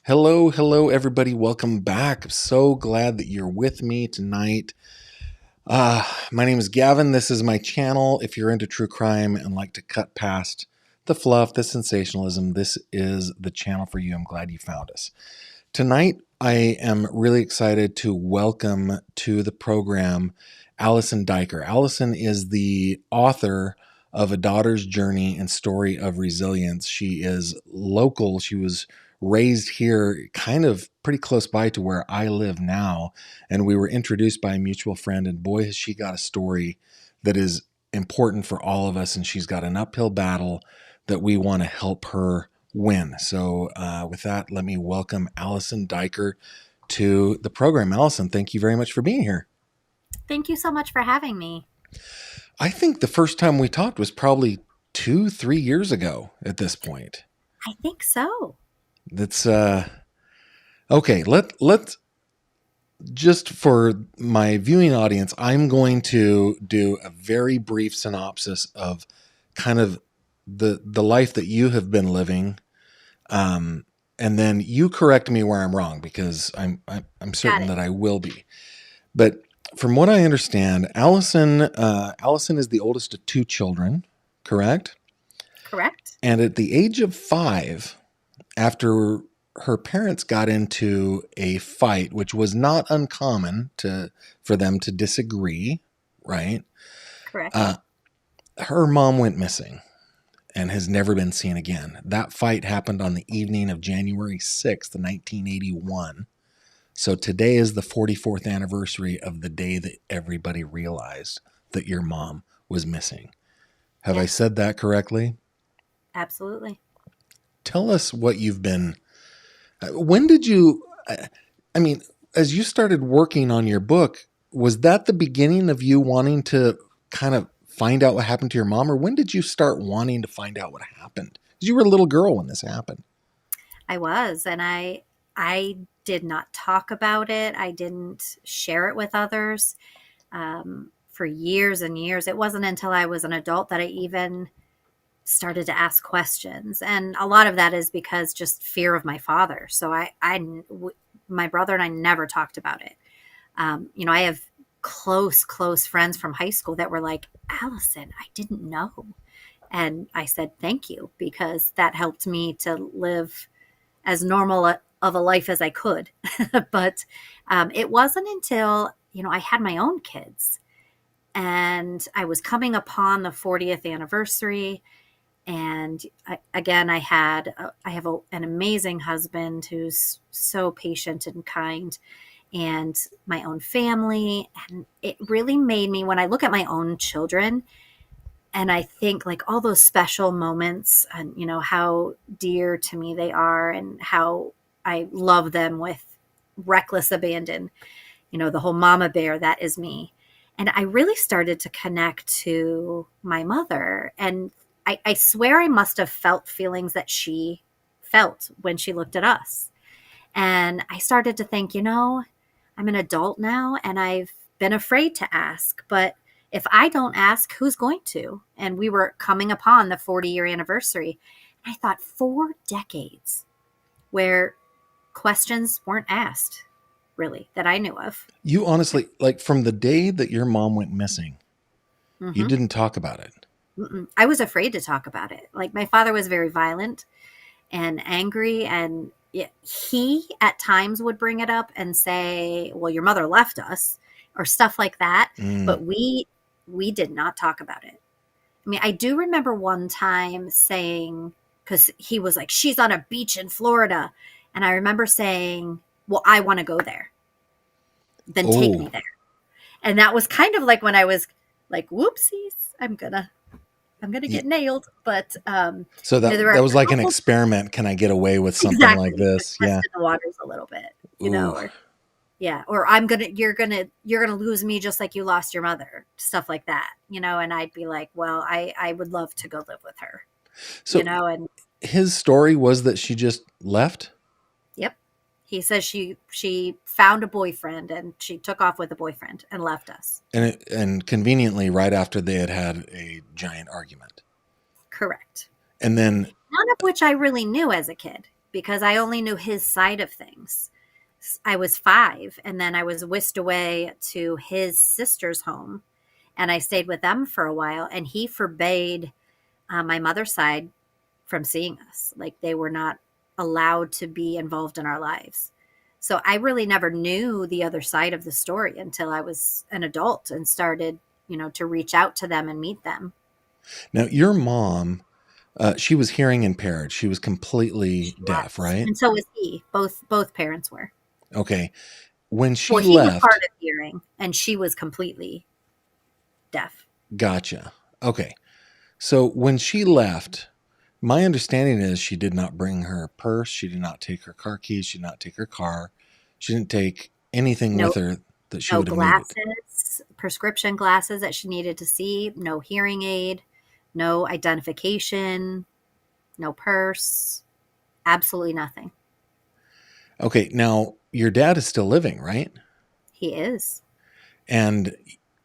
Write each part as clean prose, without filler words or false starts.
Hello, hello, everybody. Welcome back. I'm so glad that you're with me tonight. My name is Gavin. This is my channel. If you're into true crime and like to cut past the fluff, the sensationalism, this is the channel for you. I'm glad you found us. Tonight, I am really excited to welcome to the program Allison Diker. Allison is the author of A Daughter's Journey and Story of Resilience. She is local. She was raised here, kind of pretty close by to where I live now. And we were introduced by a mutual friend, and boy, has she got a story that is important for all of us. And she's got an uphill battle that we want to help her win. So with that, let me welcome Allison Diker to the program. Allison, thank you very much for being here. Thank you so much for having me. I think the first time we talked was probably 2-3 years ago at this point. I think so. That's okay. Let's just for my viewing audience, I'm going to do a very brief synopsis of kind of the life that you have been living. And then you correct me where I'm wrong, because I'm certain that I will be. But from what I understand, Allison is the oldest of two children, correct? Correct. And at the age of 5, after her parents got into a fight, which was not uncommon for them to disagree, right? Correct. Her mom went missing and has never been seen again. That fight happened on the evening of January 6th, 1981. So today is the 44th anniversary of the day that everybody realized that your mom was missing. Have I said that correctly? Absolutely. Tell us what you've been. When did you, I mean, as you started working on your book, was that the beginning of you wanting to kind of find out what happened to your mom, or when did you start wanting to find out what happened? Because you were a little girl when this happened. I was, and I did not talk about it. I didn't share it with others for years and years. It wasn't until I was an adult that I even started to ask questions, and a lot of that is because just fear of my father. So my brother and I never talked about it. I have close friends from high school that were like, Allison, I didn't know. And I said, thank you, because that helped me to live as normal of a life as I could. But it wasn't until, I had my own kids and I was coming upon the 40th anniversary. And again, I have an amazing husband who's so patient and kind, and my own family. And it really made me, when I look at my own children and I think like all those special moments and, how dear to me they are and how I love them with reckless abandon, the whole mama bear, that is me. And I really started to connect to my mother. And I swear I must have felt feelings that she felt when she looked at us. And I started to think, I'm an adult now and I've been afraid to ask, but if I don't ask, who's going to? And we were coming upon the 40-year anniversary. And I thought 4 decades where questions weren't asked, really, that I knew of. You honestly, like from the day that your mom went missing, you Mm-hmm. didn't talk about it. I was afraid to talk about it. Like my father was very violent and angry, and he at times would bring it up and say, well, your mother left us or stuff like that. Mm. But we did not talk about it. I mean, I do remember one time saying, because he was like, she's on a beach in Florida. And I remember saying, well, I want to go there. Then take me Oh, there. And that was kind of like when I was like, whoopsies, I'm gonna y- get nailed. But so that there are that was a like an couple. experiment. Can I get away with something like Exactly, this? just Yeah. tested the waters a little bit, Ooh. or yeah, or you're gonna lose me just like you lost your mother, stuff like that, and I'd be like, well, I would love to go live with her, So and his story was that she just left. yep. He says she found a boyfriend and she took off with a boyfriend and left us. And conveniently right after they had a giant argument. Correct. And then None of which I really knew as a kid because I only knew his side of things. I was 5, and then I was whisked away to his sister's home, and I stayed with them for a while, and he forbade my mother's side from seeing us. Like, they were not allowed to be involved in our lives. So I really never knew the other side of the story until I was an adult and started, to reach out to them and meet them. Now, your mom, she was hearing impaired. She was completely She deaf, was. right? And so was he. Both parents were. Okay. When Well, she he was hard left, of hearing and she was completely deaf. gotcha. Okay. So when she left, my understanding is she did not bring her purse. She did not take her car keys. She did not take her car. She didn't take anything No with her that she no would have needed. glasses, prescription glasses that she needed to see, no hearing aid, no identification, no purse, absolutely nothing. Okay. Now, your dad is still living, right? He is. And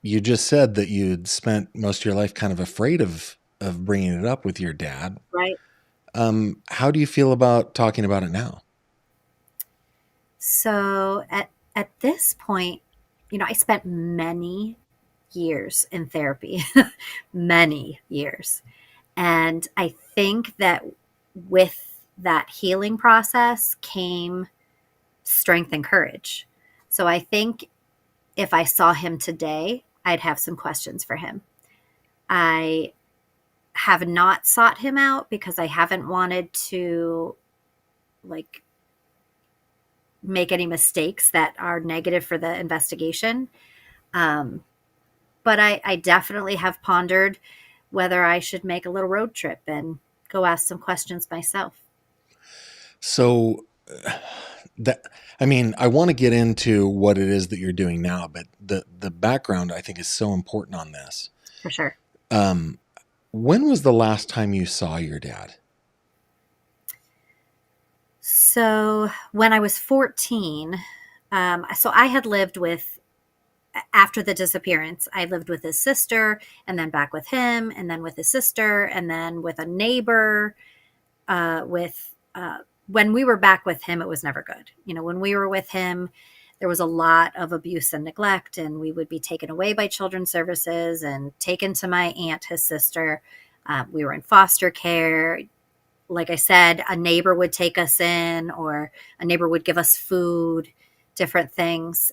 you just said that you'd spent most of your life kind of afraid of bringing it up with your dad. Right. How do you feel about talking about it now? So at this point, I spent many years in therapy, many years. And I think that with that healing process came strength and courage. So I think if I saw him today, I'd have some questions for him. I have not sought him out because I haven't wanted to, like, make any mistakes that are negative for the investigation. Um, but I definitely have pondered whether I should make a little road trip and go ask some questions myself. So that I mean, I want to get into what it is that you're doing now, but the background I think is so important on this. For sure. Um, when was the last time you saw your dad? So when I was 14, so I had lived with, after the disappearance, I lived with his sister and then back with him and then with his sister and then with a neighbor. When we were back with him, it was never good. When we were with him, there was a lot of abuse and neglect, and we would be taken away by children's services and taken to my aunt, his sister. We were in foster care. Like I said, a neighbor would take us in, or a neighbor would give us food, different things.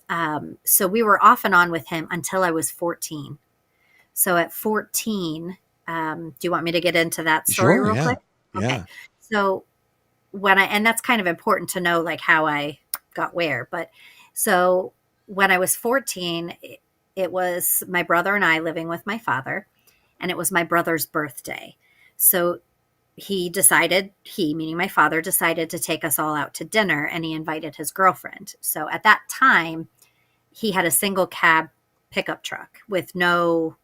So we were off and on with him until I was 14. So at 14, do you want me to get into that story Sure, real yeah. quick? Okay. Yeah. So and that's kind of important to know, like, how I got where. But so when I was 14, it was my brother and I living with my father, and it was my brother's birthday. So he, meaning my father, decided to take us all out to dinner, and he invited his girlfriend. So at that time, he had a single cab pickup truck with no,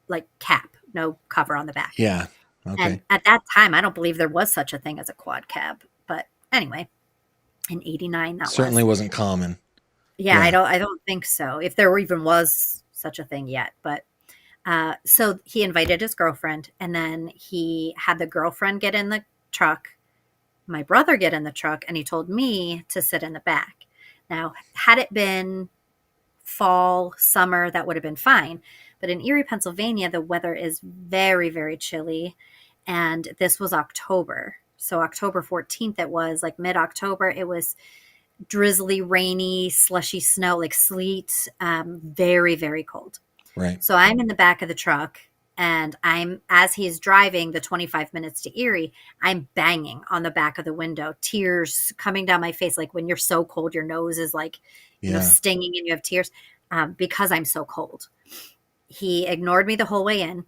like, cap, no cover on the back. Yeah. And Okay. at that time, I don't believe there was such a thing as a quad cab. But anyway, in 89 that Certainly was. wasn't common. Yeah, Yeah. I don't think so. If there even was such a thing yet. But so he invited his girlfriend, and then he had the girlfriend get in the truck, my brother get in the truck, and he told me to sit in the back. Now, had it been fall, summer, that would have been fine. But in Erie, Pennsylvania, the weather is very, very chilly. And this was October. So October 14th, it was like mid-October. It was drizzly, rainy, slushy snow, like sleet, very, very cold. Right. So I'm in the back of the truck, and as he's driving the 25 minutes to Erie, I'm banging on the back of the window, tears coming down my face. Like when you're so cold, your nose is like, Yeah. stinging and you have tears, because I'm so cold. He ignored me the whole way in,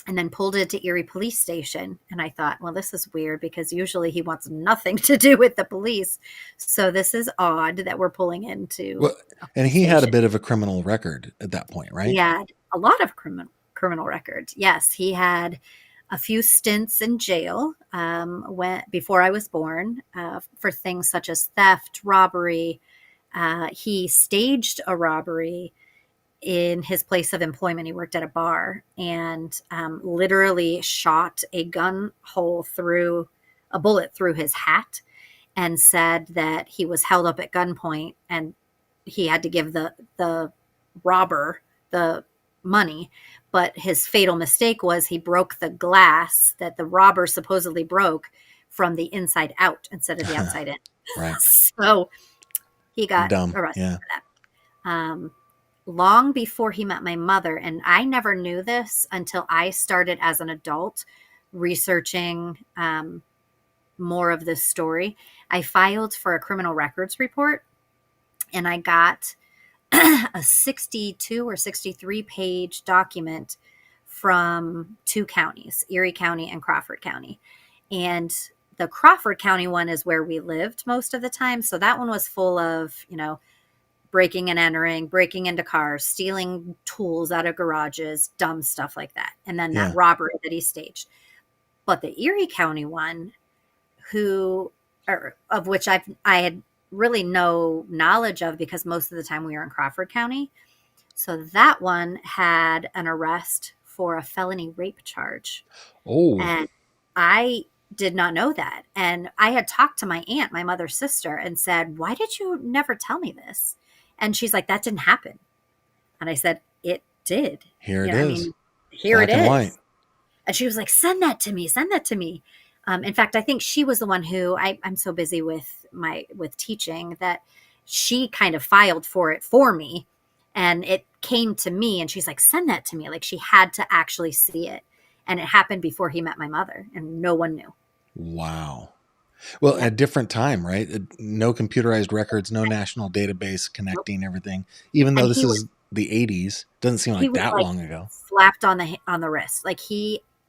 and then pulled into Erie Police Station. And I thought, well, this is weird because usually he wants nothing to do with the police. So this is odd that we're pulling into Well, a and police he had a station. bit of a criminal record at that point, He right? had a lot of criminal records. Yes, he had a few stints in jail, before I was born, for things such as theft, robbery. He staged a robbery in his place of employment. He worked at a bar, and literally shot a bullet through his hat, and said that he was held up at gunpoint and he had to give the robber the money. But his fatal mistake was he broke the glass that the robber supposedly broke from the inside out instead of the outside in. Right. So he got Dumb. arrested Yeah. for that. Long before he met my mother, and I never knew this until I started as an adult researching more of this story. I filed for a criminal records report, and I got a 62 or 63 page document from two counties, Erie County and Crawford County. And the Crawford County one is where we lived most of the time. So that one was full of, breaking and entering, breaking into cars, stealing tools out of garages, dumb stuff like that. And then that robbery that he staged. But the Erie County one, of which I had really no knowledge of because most of the time we were in Crawford County. So that one had an arrest for a felony rape charge. Oh. And I did not know that. And I had talked to my aunt, my mother's sister, and said, why did you never tell me this? And she's like, that didn't happen. And I said, it did. Here it is. Here Black it is. and white. And she was like, send that to me. Send that to me. In fact, I think she was the one who I'm so busy with teaching that she kind of filed for it for me, and it came to me, and she's like, send that to me. Like she had to actually see it. And it happened before he met my mother, and no one knew. Wow. Well, at a different time, right? No computerized records, no national database connecting everything. Even though this is the 80s, doesn't seem like that long ago. Slapped on the wrist. Like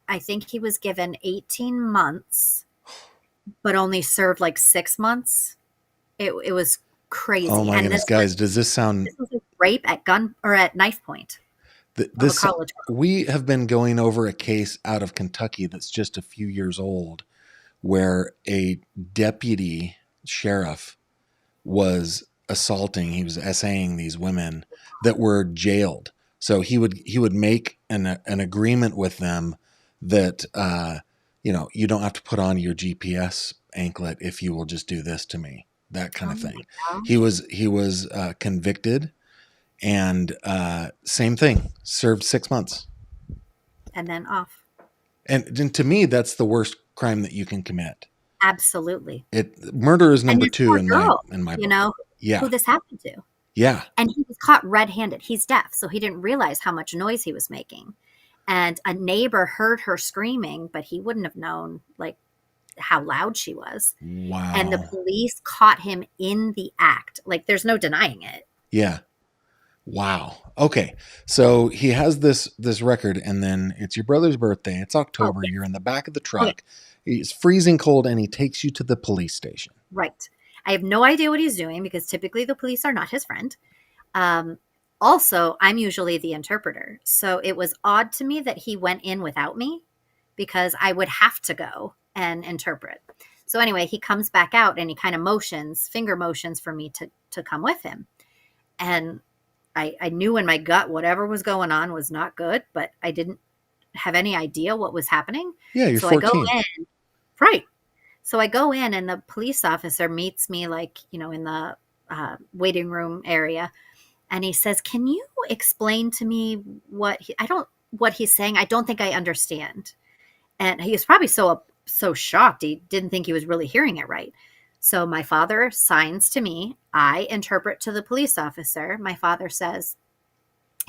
I think he was given 18 months, but only served like 6 months. It was crazy. Oh my goodness, guys! Does this sound? This was a rape at gun or at knife point. We have been going over a case out of Kentucky that's just a few years old, where a deputy sheriff was assaulting. He was essaying these women that were jailed. So he would make an agreement with them that you don't have to put on your GPS anklet if you will just do this to me. That kind of thing. He was convicted, and same thing. Served 6 months, and then off. And to me, that's the worst crime that you can commit. Absolutely. Murder is number 2 in my book. Who this happened to. Yeah. And he was caught red-handed. He's deaf, so he didn't realize how much noise he was making. And a neighbor heard her screaming, but he wouldn't have known like how loud she was. Wow. And the police caught him in the act. Like there's no denying it. Yeah. Wow. Okay. So he has this record, and then it's your brother's birthday. It's October. Okay. You're in the back of the truck. Okay. It's freezing cold, and he takes you to the police station. Right. I have no idea what he's doing because typically the police are not his friend. Also, I'm usually the interpreter. So it was odd to me that he went in without me because I would have to go and interpret. So anyway, he comes back out and he kind of finger motions for me to come with him. And I knew in my gut whatever was going on was not good, but I didn't have any idea what was happening. Yeah, you're 14. I go in. Right. So I go in and the police officer meets me in the waiting room area. And he says, can you explain to me what he's saying? I don't think I understand. And he was probably so shocked. He didn't think he was really hearing it right. So my father signs to me. I interpret to the police officer. My father says,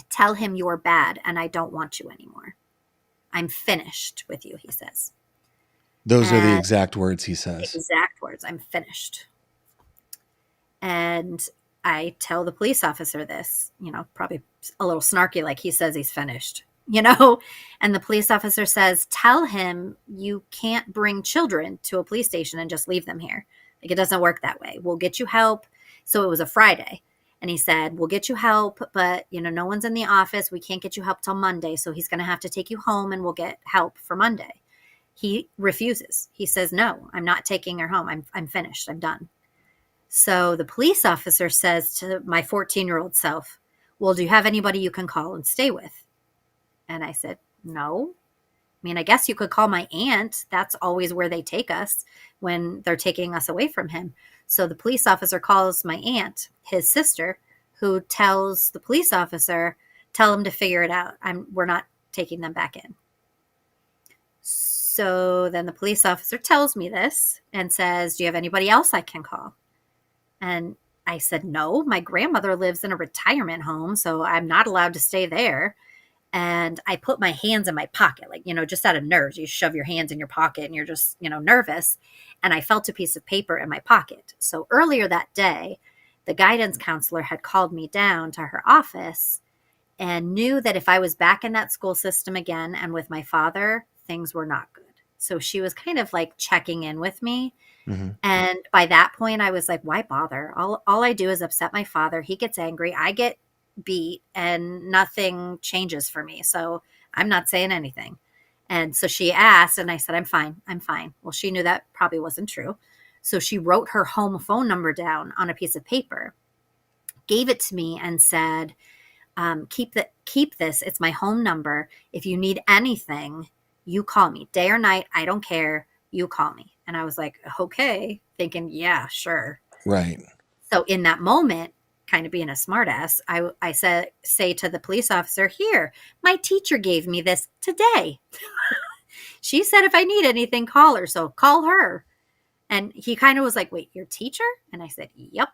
tell him you're bad and I don't want you anymore. I'm finished with you, he says. Those are the exact words he says. Exact words. I'm finished. And I tell the police officer this, probably a little snarky, like he says he's finished, and the police officer says, tell him you can't bring children to a police station and just leave them here. Like it doesn't work that way. We'll get you help. So it was a Friday. And he said, we'll get you help, but no one's in the office. We can't get you help till Monday. So he's going to have to take you home and we'll get help for Monday. He refuses. He says, no, I'm not taking her home. I'm finished. I'm done. So the police officer says to my 14-year-old self, well, do you have anybody you can call and stay with? And I said, no. mean, I guess you could call my aunt. That's always where they take us when they're taking us away from him. So the police officer calls my aunt, his sister, who tells the police officer, tell him to figure it out. We're not taking them back in. So then the police officer tells me this and says, do you have anybody else I can call? And I said, no, my grandmother lives in a retirement home, so I'm not allowed to stay there. And I put my hands in my pocket, like, just out of nerves. You shove your hands in your pocket and you're just, nervous. And I felt a piece of paper in my pocket. So earlier that day, the guidance counselor had called me down to her office and knew that if I was back in that school system again and with my father, things were not good. So she was kind of like checking in with me. Mm-hmm. And by that point, I was like, why bother? All I do is upset my father. He gets angry. I get beat and nothing changes for me. So I'm not saying anything. And so she asked, and I said, I'm fine. I'm fine. Well, she knew that probably wasn't true. So she wrote her home phone number down on a piece of paper, gave it to me, and said, keep this. It's my home number. If you need anything, you call me day or night. I don't care. You call me. And I was like, okay, thinking, yeah, sure. Right. So in that moment, kind of being a smartass, I say to the police officer, here, my teacher gave me this today. She said, if I need anything, call her. So call her. And he kind of was like, wait, your teacher? And I said, yep.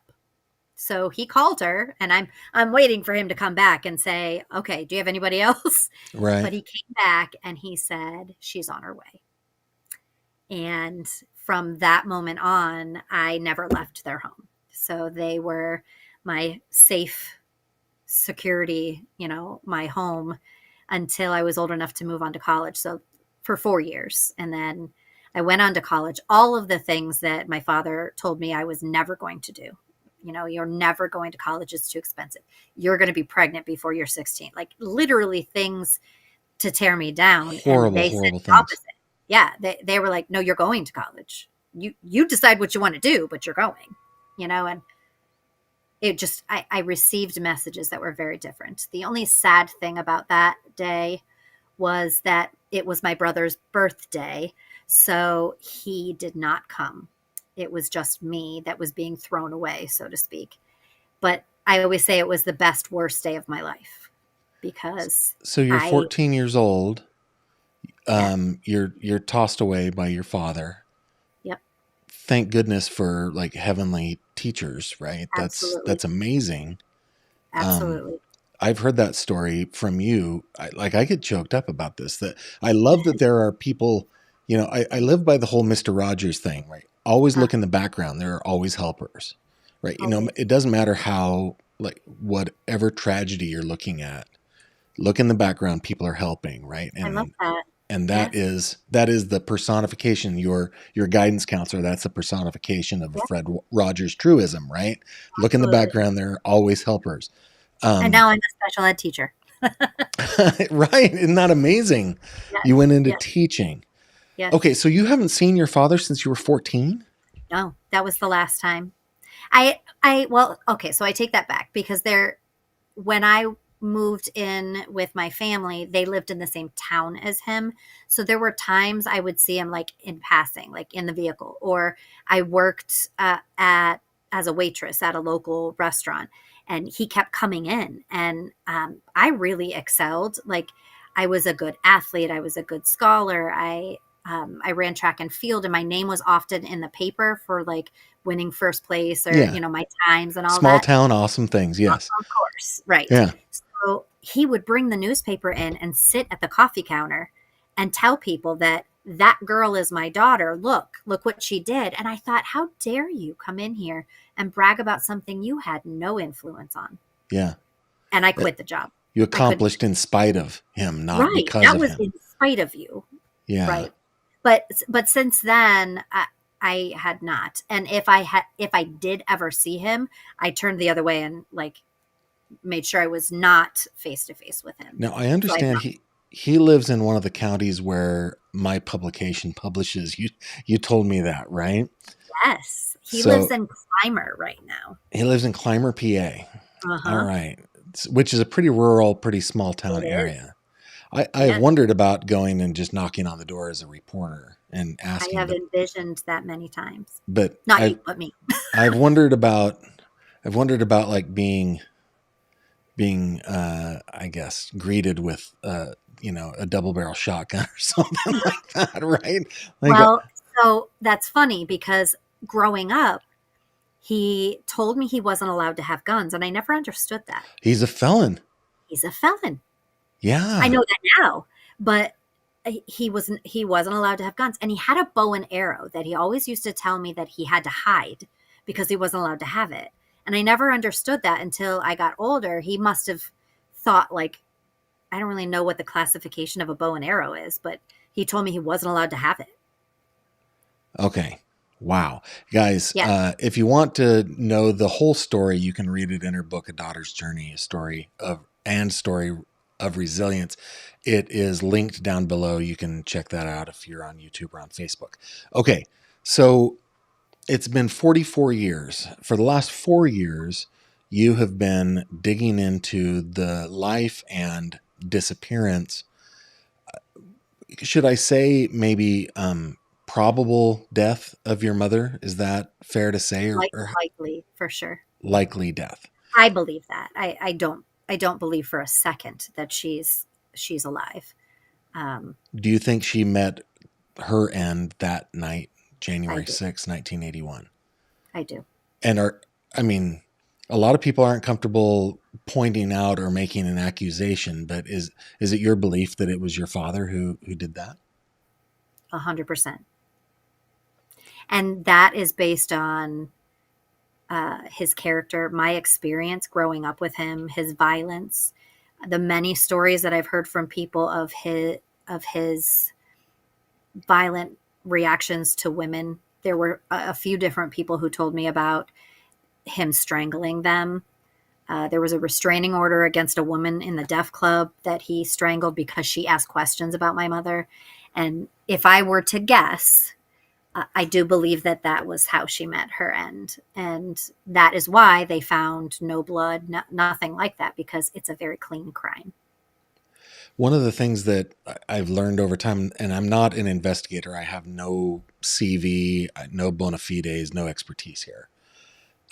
So he called her, and I'm waiting for him to come back and say, okay, do you have anybody else? Right. But he came back and he said, she's on her way. And from that moment on, I never left their home. So they were my safe security, my home until I was old enough to move on to college. So for 4 years. And then I went on to college. All of the things that my father told me I was never going to do. You're never going to college. It's too expensive. You're going to be pregnant before you're 16. Like literally things to tear me down. Horrible, and they horrible said the things. opposite. Yeah. They were like, no, you're going to college. You decide what you want to do, but you're going, and it just, I received messages that were very different. The only sad thing about that day was that it was my brother's birthday. So he did not come. It was just me that was being thrown away, so to speak. But I always say it was the best, worst day of my life because. So you're 14 years old. You're tossed away by your father. Yep. Thank goodness for like heavenly teachers, right? Absolutely. That's amazing. Absolutely. I've heard that story from you. I get choked up about this. That I love that there are people. I live by the whole Mr. Rogers thing, right? Always look in the background. There are always helpers, right? It doesn't matter how, like, whatever tragedy you're looking at, look in the background. People are helping, right? And I love that. And that is the personification. Your guidance counselor. That's the personification of Fred Rogers truism, right? Absolutely. Look in the background. There are always helpers. And now I'm a special ed teacher. Right? Isn't that amazing? Yes. You went into teaching. Yes. Okay, so you haven't seen your father since you were 14? No, that was the last time. So I take that back because when I moved in with my family, they lived in the same town as him. So there were times I would see him like in passing, like in the vehicle, or I worked as a waitress at a local restaurant and he kept coming in and I really excelled. Like I was a good athlete. I was a good scholar. I ran track and field and my name was often in the paper for like winning first place or, my times and all Small that. Town, awesome things. Yes. Of course. Right. Yeah. So he would bring the newspaper in and sit at the coffee counter and tell people that girl is my daughter. Look what she did. And I thought, how dare you come in here and brag about something you had no influence on? Yeah. And I quit the job. You accomplished in spite of him, not because of him. That was in spite of you. Yeah. Right. But since then, I had not. And if I did ever see him, I turned the other way and like made sure I was not face to face with him. Now I understand he lives in one of the counties where my publication publishes. You told me that, right? Yes. He lives in Clymer right now. He lives in Clymer, PA. Uh-huh. All right. Which is a pretty rural, pretty small town area. I have Yes, wondered about going and just knocking on the door as a reporter and I asking, have envisioned that many times. but Not you, but me. I've wondered about, like being, I guess, greeted with, a double barrel shotgun or something like that, right? Like, Well, so that's funny because growing up, he told me he wasn't allowed to have guns, and I never understood that. he's a felon. He's a felon. I Yeah. know that now, but he wasn't allowed to have guns, and he had a bow and arrow that he always used to tell me that he had to hide because he wasn't allowed to have it. And I never understood that until I got older. He must have thought like I don't really know what the classification of a bow and arrow is, but he told me he wasn't allowed to have it. Okay. Wow. Guys, Yeah. if you want to know the whole story, you can read it in her book, A Daughter's Journey, a story of resilience. It is linked down below. You can check that out if you're on YouTube or on Facebook. Okay. So it's been 44 years. For the last 4 years, you have been digging into the life and disappearance. Should I say maybe probable death of your mother? Is that fair to say, or Likely for sure. likely death? I believe that. I don't believe for a second that she's alive. Do you think she met her end that night, I January do. 6, 1981? I do. And I mean, a lot of people aren't comfortable pointing out or making an accusation, but is it your belief that it was your father who did that? 100%. And that is based on his character, my experience growing up with him, his violence, the many stories that I've heard from people of his violent reactions to women. There were a few different people who told me about him strangling them. There was a restraining order against a woman in the deaf club that he strangled because she asked questions about my mother. And if I were to guess, I do believe that that was how she met her end. And that is why they found no blood, nothing like that, because it's a very clean crime. One of the things that I've learned over time, and I'm not an investigator, I have no CV, no bona fides, no expertise here.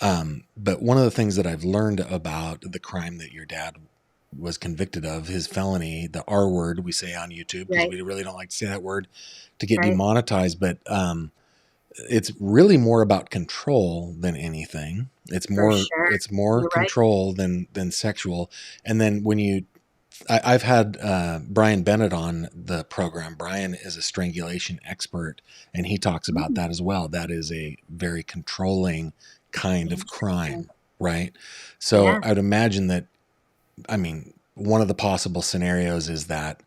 But one of the things that I've learned about the crime that your dad was convicted of, his felony, the R word we say on YouTube, because Right, we really don't like to say that word to get right. demonetized, but it's really more about control than anything. It's For more sure. it's more You're right. control than sexual. And then I've had Brian Bennett on the program. Brian is a strangulation expert, and he talks about Mm, that as well. That is a very controlling kind of interesting. crime, right? So Yeah, I'd imagine that, I mean, one of the possible scenarios is that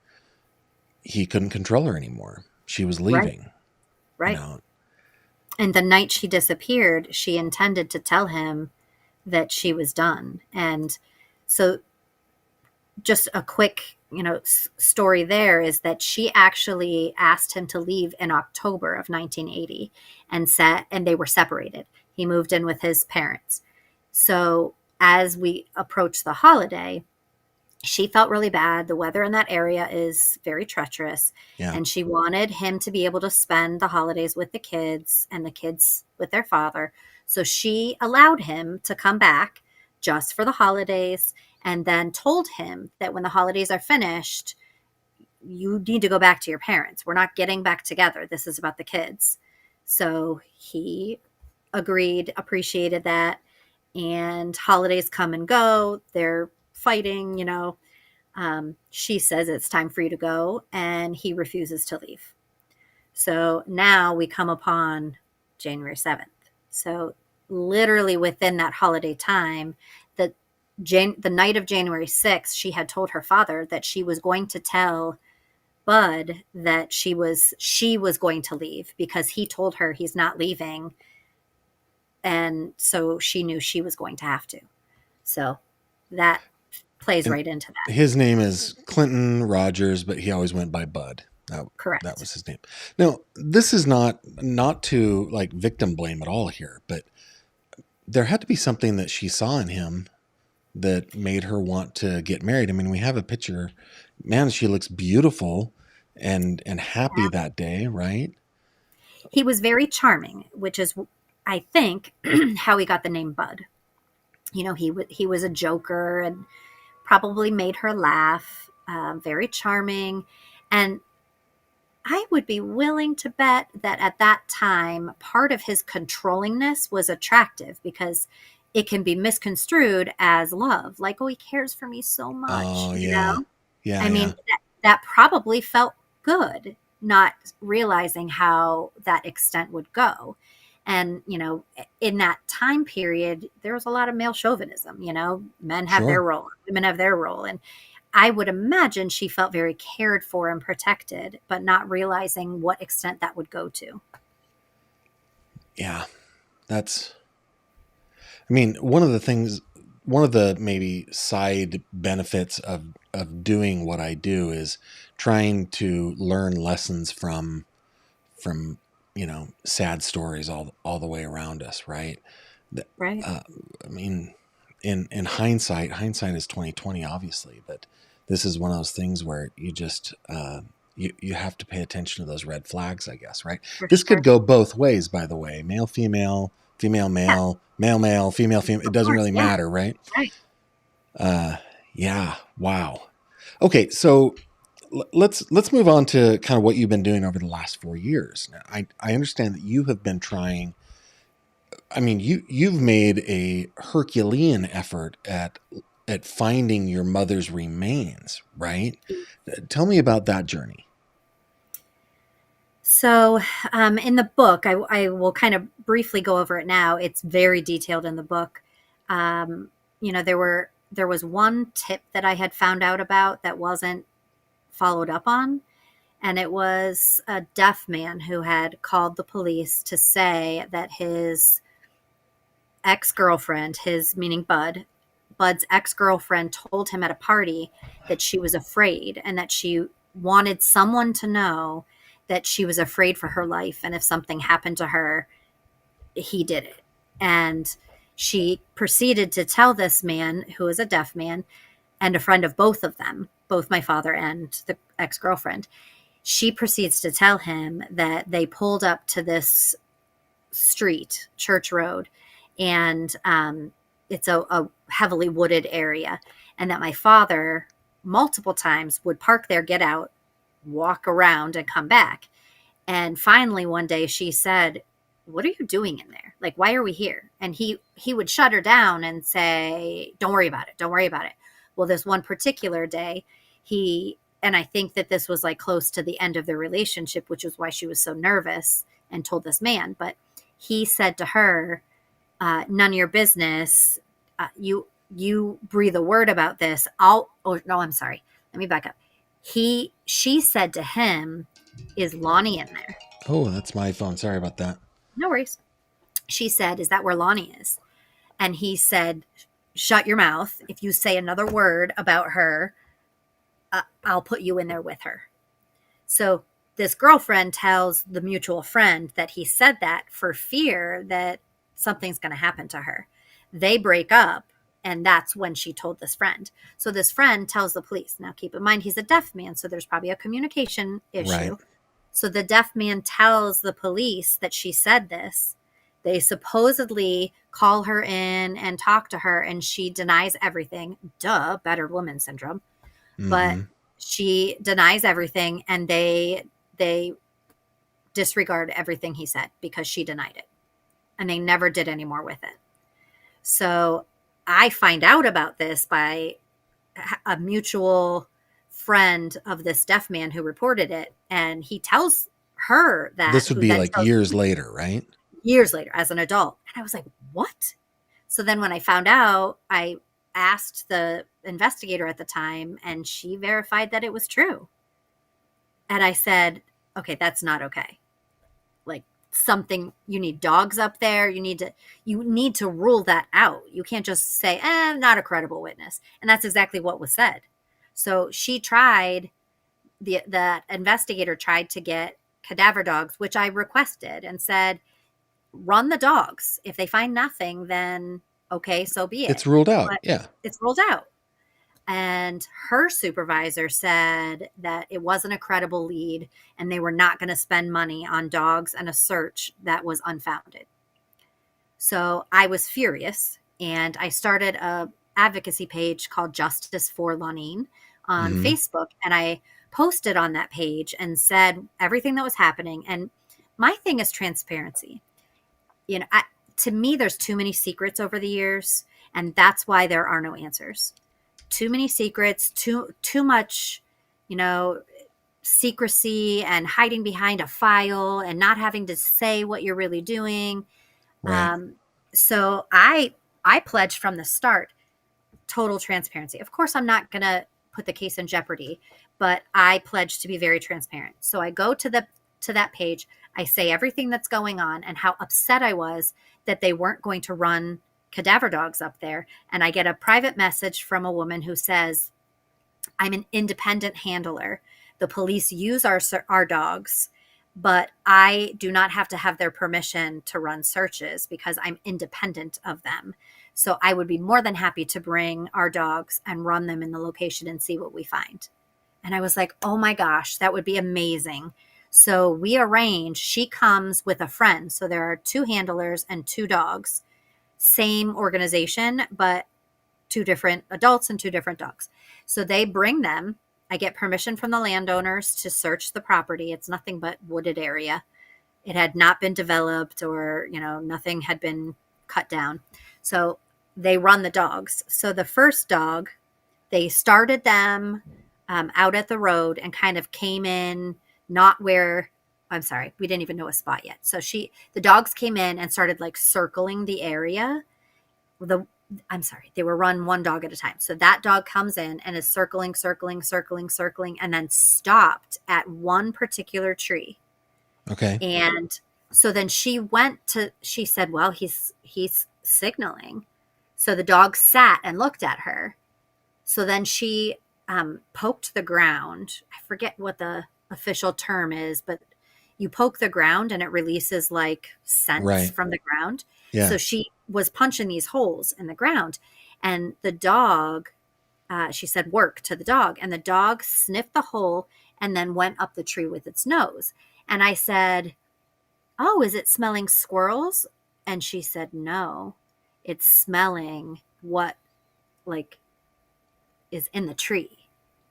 he couldn't control her anymore. She was right, leaving, you right. know. And the night she disappeared, she intended to tell him that she was done. And so just a quick, story there is that she actually asked him to leave in October of 1980 and they were separated. He moved in with his parents. So as we approached the holiday, she felt really bad. The weather in that area is very treacherous, Yeah. and she wanted him to be able to spend the holidays with the kids and the kids with their father. So she allowed him to come back just for the holidays and then told him that when the holidays are finished, you need to go back to your parents. We're not getting back together. This is about the kids. So he agreed, appreciated that. And holidays come and go. They're fighting, she says it's time for you to go, and he refuses to leave. So now we come upon January 7th. So literally within that holiday time, the night of January 6th, she had told her father that she was going to tell Bud that she was going to leave because he told her he's not leaving, and so she knew she was going to have to. So that plays And right into that. his name is Clinton Rogers, but he always went by Bud. That Correct. was his name. Now, this is not to like victim blame at all here, but there had to be something that she saw in him that made her want to get married? I mean, we have a picture. Man, she looks beautiful and happy that day, right? He was very charming, which is, I think, how he got the name Bud. You know, he was a joker and probably made her laugh. Very charming, and I would be willing to bet that at that time, part of his controllingness was attractive because it can be misconstrued as love. Like, oh, he cares for me so much, Oh you yeah. know? Yeah, I mean, yeah. that probably felt good, not realizing how that extent would go. And, you know, in that time period, there was a lot of male chauvinism, you know, men have their Sure. role, women have their role. And I would imagine she felt very cared for and protected, but not realizing what extent that would go to. Yeah. That's I mean, one of the maybe side benefits of doing what I do is trying to learn lessons from sad stories all the way around us, right? Th- Right. Uh, I mean, in hindsight is 2020, obviously, but this is one of those things where you just you have to pay attention to those red flags, I guess, right? For This could sure. go both ways, by the way. Male, female, female, Yeah, male, male, male, female, female. It of doesn't course. really Yeah. matter, right? Right. Uh, yeah. Wow. Okay, so let's move on to kind of what you've been doing over the last 4 years. Now, I understand that you have been trying. I mean, you've made a Herculean effort at finding your mother's remains, right? Tell me about that journey. So, in the book, I will kind of briefly go over it now. It's very detailed in the book. Um, you know, there was one tip that I had found out about that wasn't followed up on, and it was a deaf man who had called the police to say that his ex girlfriend, his meaning Bud's ex girlfriend, told him at a party that she was afraid and that she wanted someone to know that she was afraid for her life. And if something happened to her, he did it. And she proceeded to tell this man, who is a deaf man and a friend of both of them, both my father and the ex girlfriend, she proceeds to tell him that they pulled up to this street, Church Road, and it's a heavily wooded area, and that my father multiple times would park there, get out, walk around, and come back. And finally, one day, she said, "What are you doing in there? Like, why are we here?" And he would shut her down and say, "Don't worry about it. Don't worry about it." Well, this one particular day, he and I think that this was like close to the end of the relationship, which is why she was so nervous and told this man. But he said to her, "None of your business. You breathe a word about this. I'll." Oh no, I'm sorry. Let me back up. She said to him, "Is Lonnie in there?" Oh, that's my phone. Sorry about that. No worries. She said, "Is that where Lonnie is?" And he said, "Shut your mouth. If you say another word about her, I'll put you in there with her." So this girlfriend tells the mutual friend that he said that for fear that something's going to happen to her. They break up, and that's when she told this friend. So this friend tells the police. Now, keep in mind, he's a deaf man, so there's probably a communication Right. issue. So the deaf man tells the police that she said this. They supposedly call her in and talk to her, and she denies everything. Duh, battered woman syndrome. But Mm-hmm. she denies everything, and they disregard everything he said because she denied it, and they never did any more with it. So I find out about this by a mutual friend of this deaf man who reported it, and he tells her that, This would who be then like tells years later, right? years later as an adult. And I was like, what? So then when I found out, I asked the investigator at the time, and she verified that it was true. And I said, okay, that's not okay. Like, something, you need dogs up there. You need to rule that out. You can't just say, not a credible witness. And that's exactly what was said. So she tried, the investigator tried to get cadaver dogs, which I requested, and said, run the dogs. If they find nothing, then Okay, so be it. It's ruled out. But Yeah. it's ruled out. And her supervisor said that it wasn't a credible lead and they were not going to spend money on dogs and a search that was unfounded. So I was furious and I started a advocacy page called Justice for Lonine on Hmm. Facebook, and I posted on that page and said everything that was happening. And my thing is transparency. To me, there's too many secrets over the years, and that's why there are no answers. Too many secrets, too much, you know, secrecy and hiding behind a file and not having to say what you're really doing. Right. Um, so I pledged from the start total transparency. Of course, I'm not going to put the case in jeopardy, but I pledged to be very transparent. So I go to that page, I say everything that's going on and how upset I was that they weren't going to run cadaver dogs up there, and I get a private message from a woman who says, "I'm an independent handler. The police use our dogs, but I do not have to have their permission to run searches because I'm independent of them. So I would be more than happy to bring our dogs and run them in the location and see what we find." And I was like, "Oh my gosh, that would be amazing." So we arrange, she comes with a friend. So there are two handlers and two dogs, same organization, but two different adults and two different dogs. So they bring them. I get permission from the landowners to search the property. It's nothing but wooded area. It had not been developed, or, nothing had been cut down. So they run the dogs. So the first dog, they started them out at the road and kind of came in, not where, I'm sorry, we didn't even know a spot yet. So the dogs came in and started like circling the area. I'm sorry, they were run one dog at a time. So that dog comes in and is circling, circling, circling, circling, and then stopped at one particular tree. Okay. And so then she said, "Well, he's signaling." So the dog sat and looked at her. So then she poked the ground. I forget what the official term is, but you poke the ground and it releases like scents Right. from the ground. Yeah. So she was punching these holes in the ground, and the dog, she said, "Work," to the dog, and the dog sniffed the hole and then went up the tree with its nose. And I said, "Oh, is it smelling squirrels?" And she said, "No, it's smelling what like is in the tree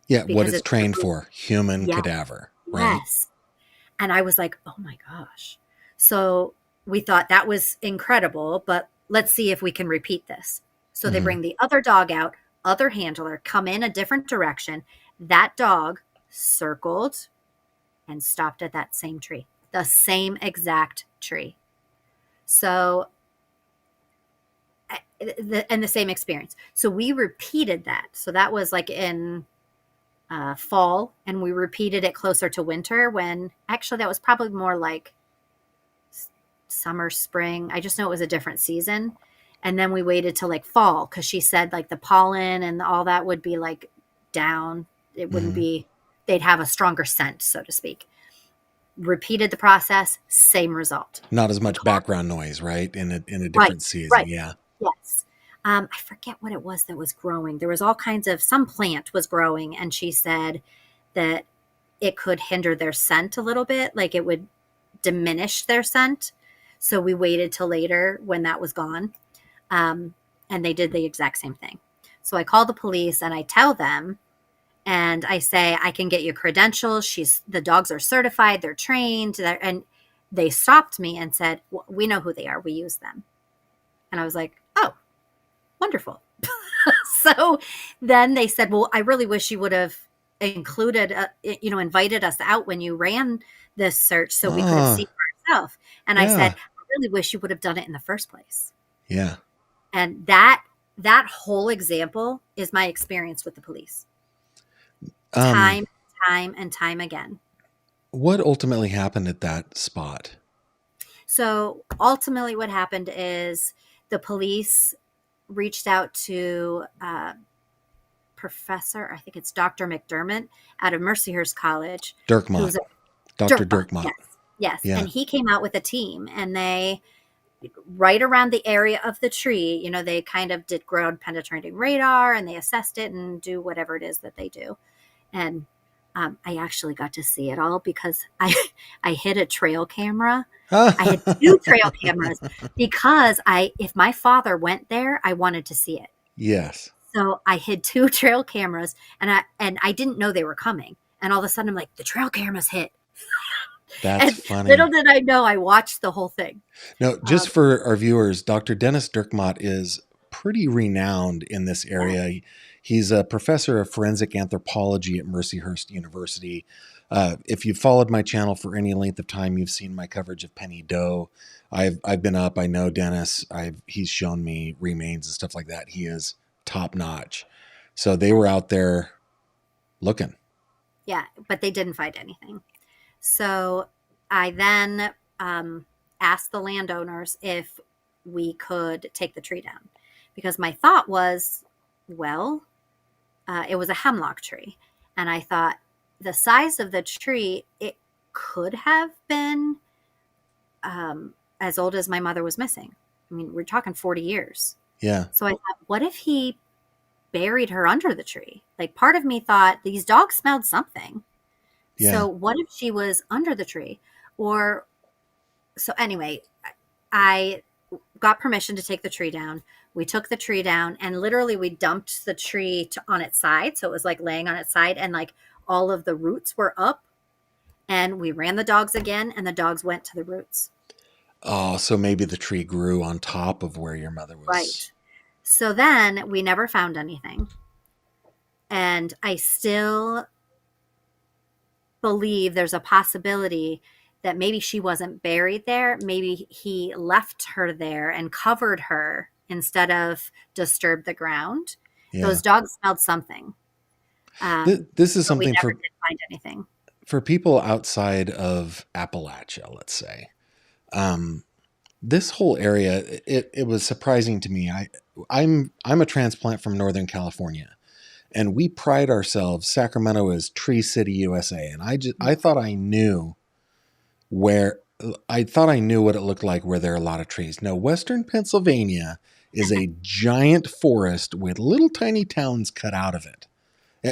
Yeah. What because it's it's trained really." for, human Yeah, cadaver. Right. yes. And I was like, "Oh my gosh." So we thought that was incredible, but let's see if we can repeat this. So they Hmm. bring the other dog out, other handler, come in a different direction. That dog circled and stopped at that same tree, the same exact tree. So, and the same experience. So we repeated that. So that was like in fall, and we repeated it closer to winter, when actually that was probably more like summer, spring. I just know it was a different season. And then we waited till like fall, because she said like the pollen and all that would be like down. It wouldn't Hmm. be, they'd have a stronger scent, so to speak. Repeated the process, same result. Not as We much called, background noise, right? In a right, different season. right, Yeah. yes. I forget what it was that was growing. There was all kinds of, some plant was growing, and she said that it could hinder their scent a little bit, like it would diminish their scent. So we waited till later when that was gone. Um, and they did the exact same thing. So I call the police and I tell them, and I say, "I can get you credentials. The dogs are certified, they're trained." And they stopped me and said, "We know who they are. We use them." And I was like, "Oh, wonderful." So then they said, "Well, I really wish you would have included, invited us out when you ran this search so we could have seen Ah. for ourselves." And I said, Yeah. "I really wish you would have done it in the first place." Yeah. And that whole example is my experience with the police. Um. Time, time, and time again. What ultimately happened at that spot? So ultimately, what happened is the police reached out to Professor, I think it's Dr. McDermott out of Mercyhurst College, Dirk Mott. who's a Dr. Dirk Bot. Dirk Mott. Yes, yes. Yeah. And he came out with a team, and they right around the area of the tree. They kind of did ground penetrating radar, and they assessed it and do whatever it is that they do. And I actually got to see it all because I hid a trail camera. I had two trail cameras because if my father went there, I wanted to see it. Yes. So I hid two trail cameras, and I didn't know they were coming. And all of a sudden, I'm like, the trail cameras hit. That's And little funny. did I know, I watched the whole thing. No, just for our viewers, Dr. Dennis Dirkmaat is pretty renowned in this Yeah. area. He's a professor of forensic anthropology at Mercyhurst University. If you've followed my channel for any length of time, you've seen my coverage of Penny Doe. I've been up. I know Dennis. He's shown me remains and stuff like that. He is top notch. So they were out there looking. Yeah, but they didn't find anything. So I then asked the landowners if we could take the tree down, because my thought was, well, it was a hemlock tree. And I thought the size of the tree, it could have been as old as my mother was missing. I mean, we're talking 40 years. Yeah. So I thought, what if he buried her under the tree? Like, part of me thought these dogs smelled something. Yeah. So what if she was under the tree? Or so anyway, I got permission to take the tree down. We took the tree down, and literally we dumped the tree on its side. So it was like laying on its side, and like all of the roots were up, and we ran the dogs again, and the dogs went to the roots. Oh, so maybe the tree grew on top of where your mother was. Right. So then we never found anything. And I still believe there's a possibility that maybe she wasn't buried there. Maybe he left her there and covered her instead of disturbed the ground. Yeah. Those dogs smelled something. This is but we something never did find anything. for people outside of Appalachia, let's say. This whole area, it was surprising to me. I'm a transplant from Northern California, and we pride ourselves. Sacramento is Tree City, USA, and I thought I knew what it looked like where there are a lot of trees. No, Western Pennsylvania is a giant forest with little tiny towns cut out of it.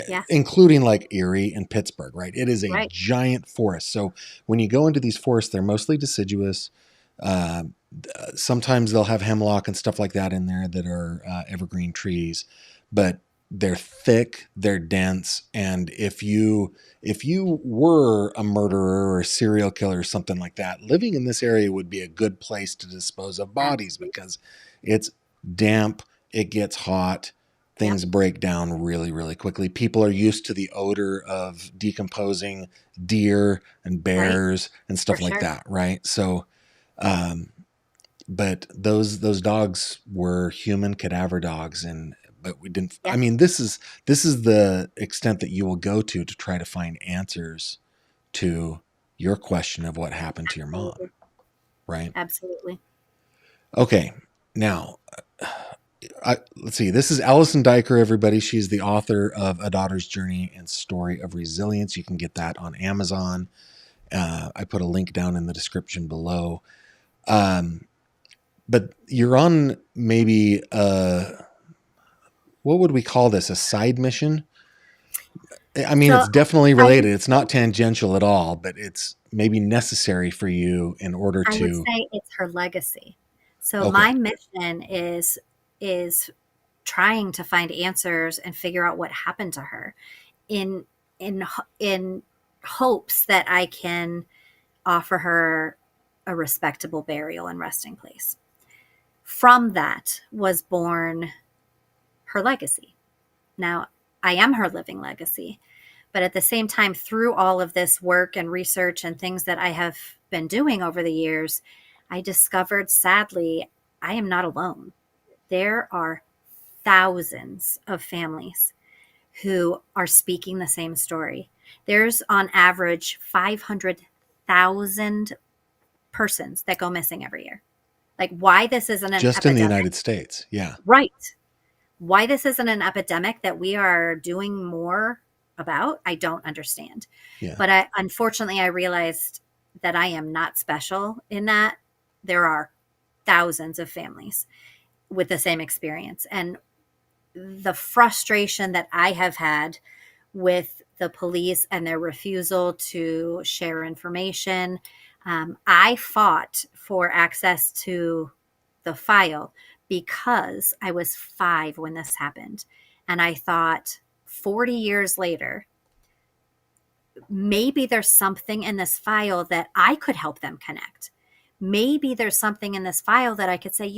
Yeah. Including like Erie and Pittsburgh, right? It is a Right. giant forest. So when you go into these forests, they're mostly deciduous. Sometimes they'll have hemlock and stuff like that in there that are evergreen trees, but they're thick, they're dense, and if you were a murderer or a serial killer or something like that, living in this area would be a good place to dispose of bodies because it's damp, it gets hot, things break down really, really quickly. People are used to the odor of decomposing deer and bears and stuff For like sure. that, right? So but those dogs were human cadaver dogs, but we didn't. Yeah. I mean, this is the extent that you will go to try to find answers to your question of what happened to your mom, right? Absolutely. Okay, now let's see. This is Allison Diker, everybody. She's the author of A Daughter's Journey and Story of Resilience. You can get that on Amazon. I put a link down in the description below. But you're on maybe what would we call this? A side mission? I mean, it's definitely related. It's not tangential at all, but it's maybe necessary for you in order to. I would say it's her legacy. So my mission is trying to find answers and figure out what happened to her, in hopes that I can offer her a respectable burial and resting place. From that was born her legacy. Now, I am her living legacy, but at the same time, through all of this work and research and things that I have been doing over the years, I discovered, sadly, I am not alone. There are thousands of families who are speaking the same story. There's on average 500,000 persons that go missing every year. Like, why this isn't an just epidemic. In the United States. Yeah. Right. Why this isn't an epidemic that we are doing more about, I don't understand. Yeah. But unfortunately, I realized that I am not special in that. There are thousands of families with the same experience. And the frustration that I have had with the police and their refusal to share information. I fought for access to the file because I was 5 when this happened. And I thought 40 years later, maybe there's something in this file that I could help them connect. Maybe there's something in this file that I could say,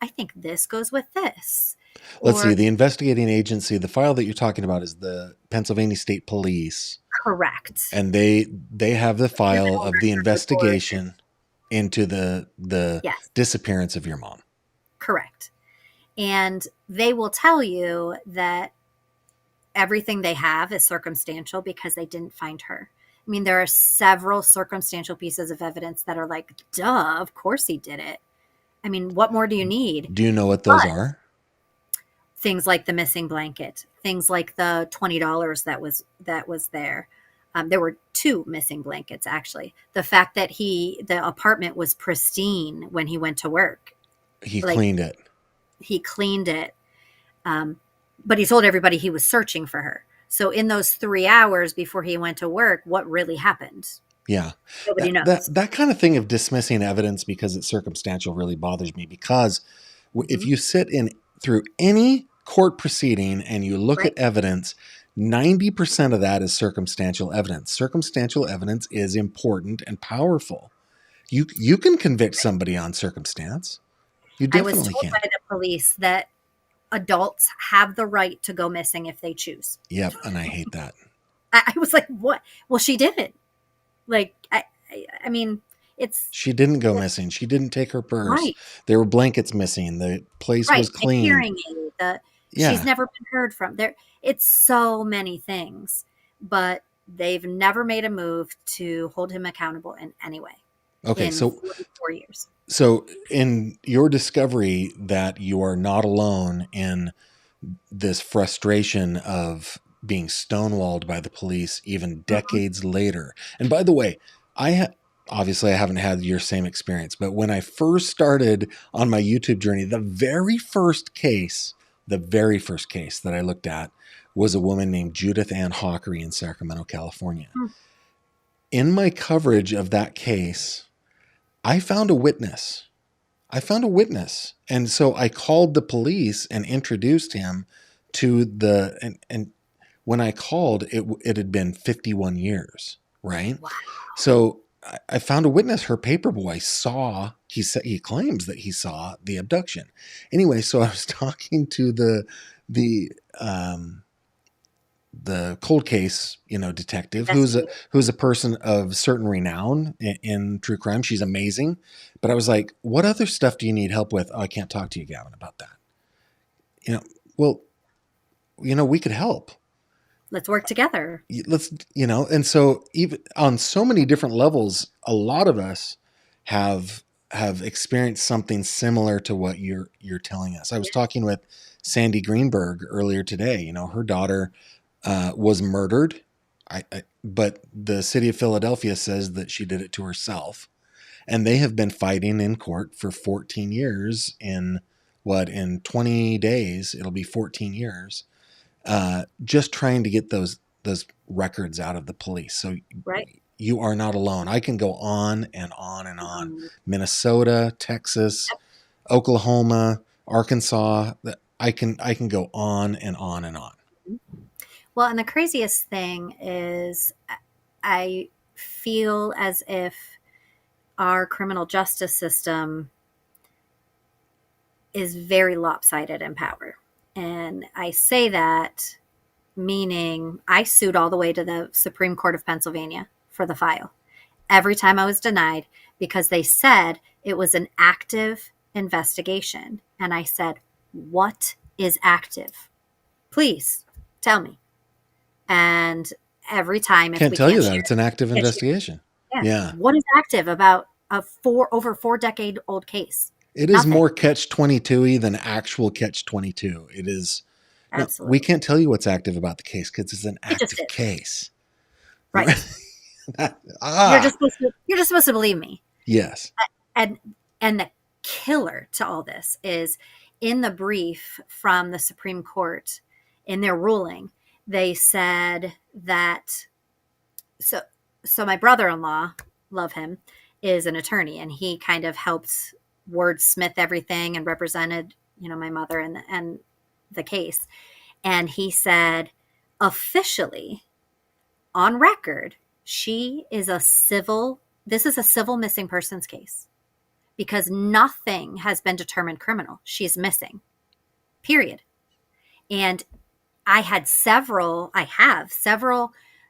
I think this goes with this. Let's see. Or The investigating agency, the file that you're talking about is the Pennsylvania State Police, correct. and they have the file Criminal of the record report. investigation into the Yes, disappearance of your mom. correct. And they will tell you that everything they have is circumstantial because they didn't find her. I mean, there are several circumstantial pieces of evidence that are like, duh, of course he did it. I mean, what more do you need? Do you know what those But are? things like the missing blanket, things like the $20 that was there. There were 2 missing blankets, actually. The fact that the apartment was pristine when he went to work. He Like, cleaned it. he cleaned it. But he told everybody he was searching for her. So in those 3 hours before he went to work, what really happened? Yeah. Nobody knows. That kind of thing of dismissing evidence because it's circumstantial really bothers me, because if you sit in through any court proceeding and you look Right. at evidence, 90% of that is circumstantial evidence. Circumstantial evidence is important and powerful. You can convict somebody on circumstance. You I was definitely told can. by the police that adults have the right to go missing if they choose. Yep, and I hate that. I was like, what? Well, she didn't. Like, I mean, it's She didn't go missing. She didn't take her purse. right. There were blankets missing. The place Right. was The clean. hearing aid, Yeah. she's never been heard from. It's so many things, but they've never made a move to hold him accountable in any way Okay, in so 44 years. So, in your discovery that you are not alone in this frustration of being stonewalled by the police, even decades later, and by the way, obviously I haven't had your same experience, but when I first started on my YouTube journey, the very first case that I looked at was a woman named Judith Ann Hockery in Sacramento, California. Hmm. In my coverage of that case, I found a witness. And so I called the police and introduced him to and when I called, it had been 51 years, right? Wow. So I found a witness. Her paperboy he claims that he saw the abduction. Anyway, so I was talking to the cold case, detective, who's a person of certain renown in true crime. She's amazing. But I was like, what other stuff do you need help with? Oh, I can't talk to you, Gavin, about that. We could help. Let's work together. And so even on so many different levels, a lot of us have experienced something similar to what you're telling us. I was talking with Sandy Greenberg earlier today. Her daughter was murdered, but the city of Philadelphia says that she did it to herself, and they have been fighting in court for 14 years. In 20 days, it'll be 14 years, just trying to get those records out of the police. So Right. You are not alone. I can go on and on and on. Minnesota, Texas, Oklahoma, Arkansas. I can go on and on and on. Well, and the craziest thing is I feel as if our criminal justice system is very lopsided in power. And I say that meaning I sued all the way to the Supreme Court of Pennsylvania for the file. Every time I was denied because they said it was an active investigation. And I said, what is active? Please tell me. And every time Can't tell you that it's an active investigation. Yeah. What is active about a over 4-decade-old case? It is more catch-22y than actual catch-22. It is. Absolutely. No, we can't tell you what's active about the case because it's an active case. Right. You're just supposed to believe me. Yes. And the killer to all this is in the brief from the Supreme Court, in their ruling, they said that so so my brother-in-law, love him, is an attorney, and he kind of helped wordsmith everything and represented, my mother and the case. And he said, officially, on record, she is a civil, this is a civil missing persons case because nothing has been determined criminal. She's missing, period. And I have several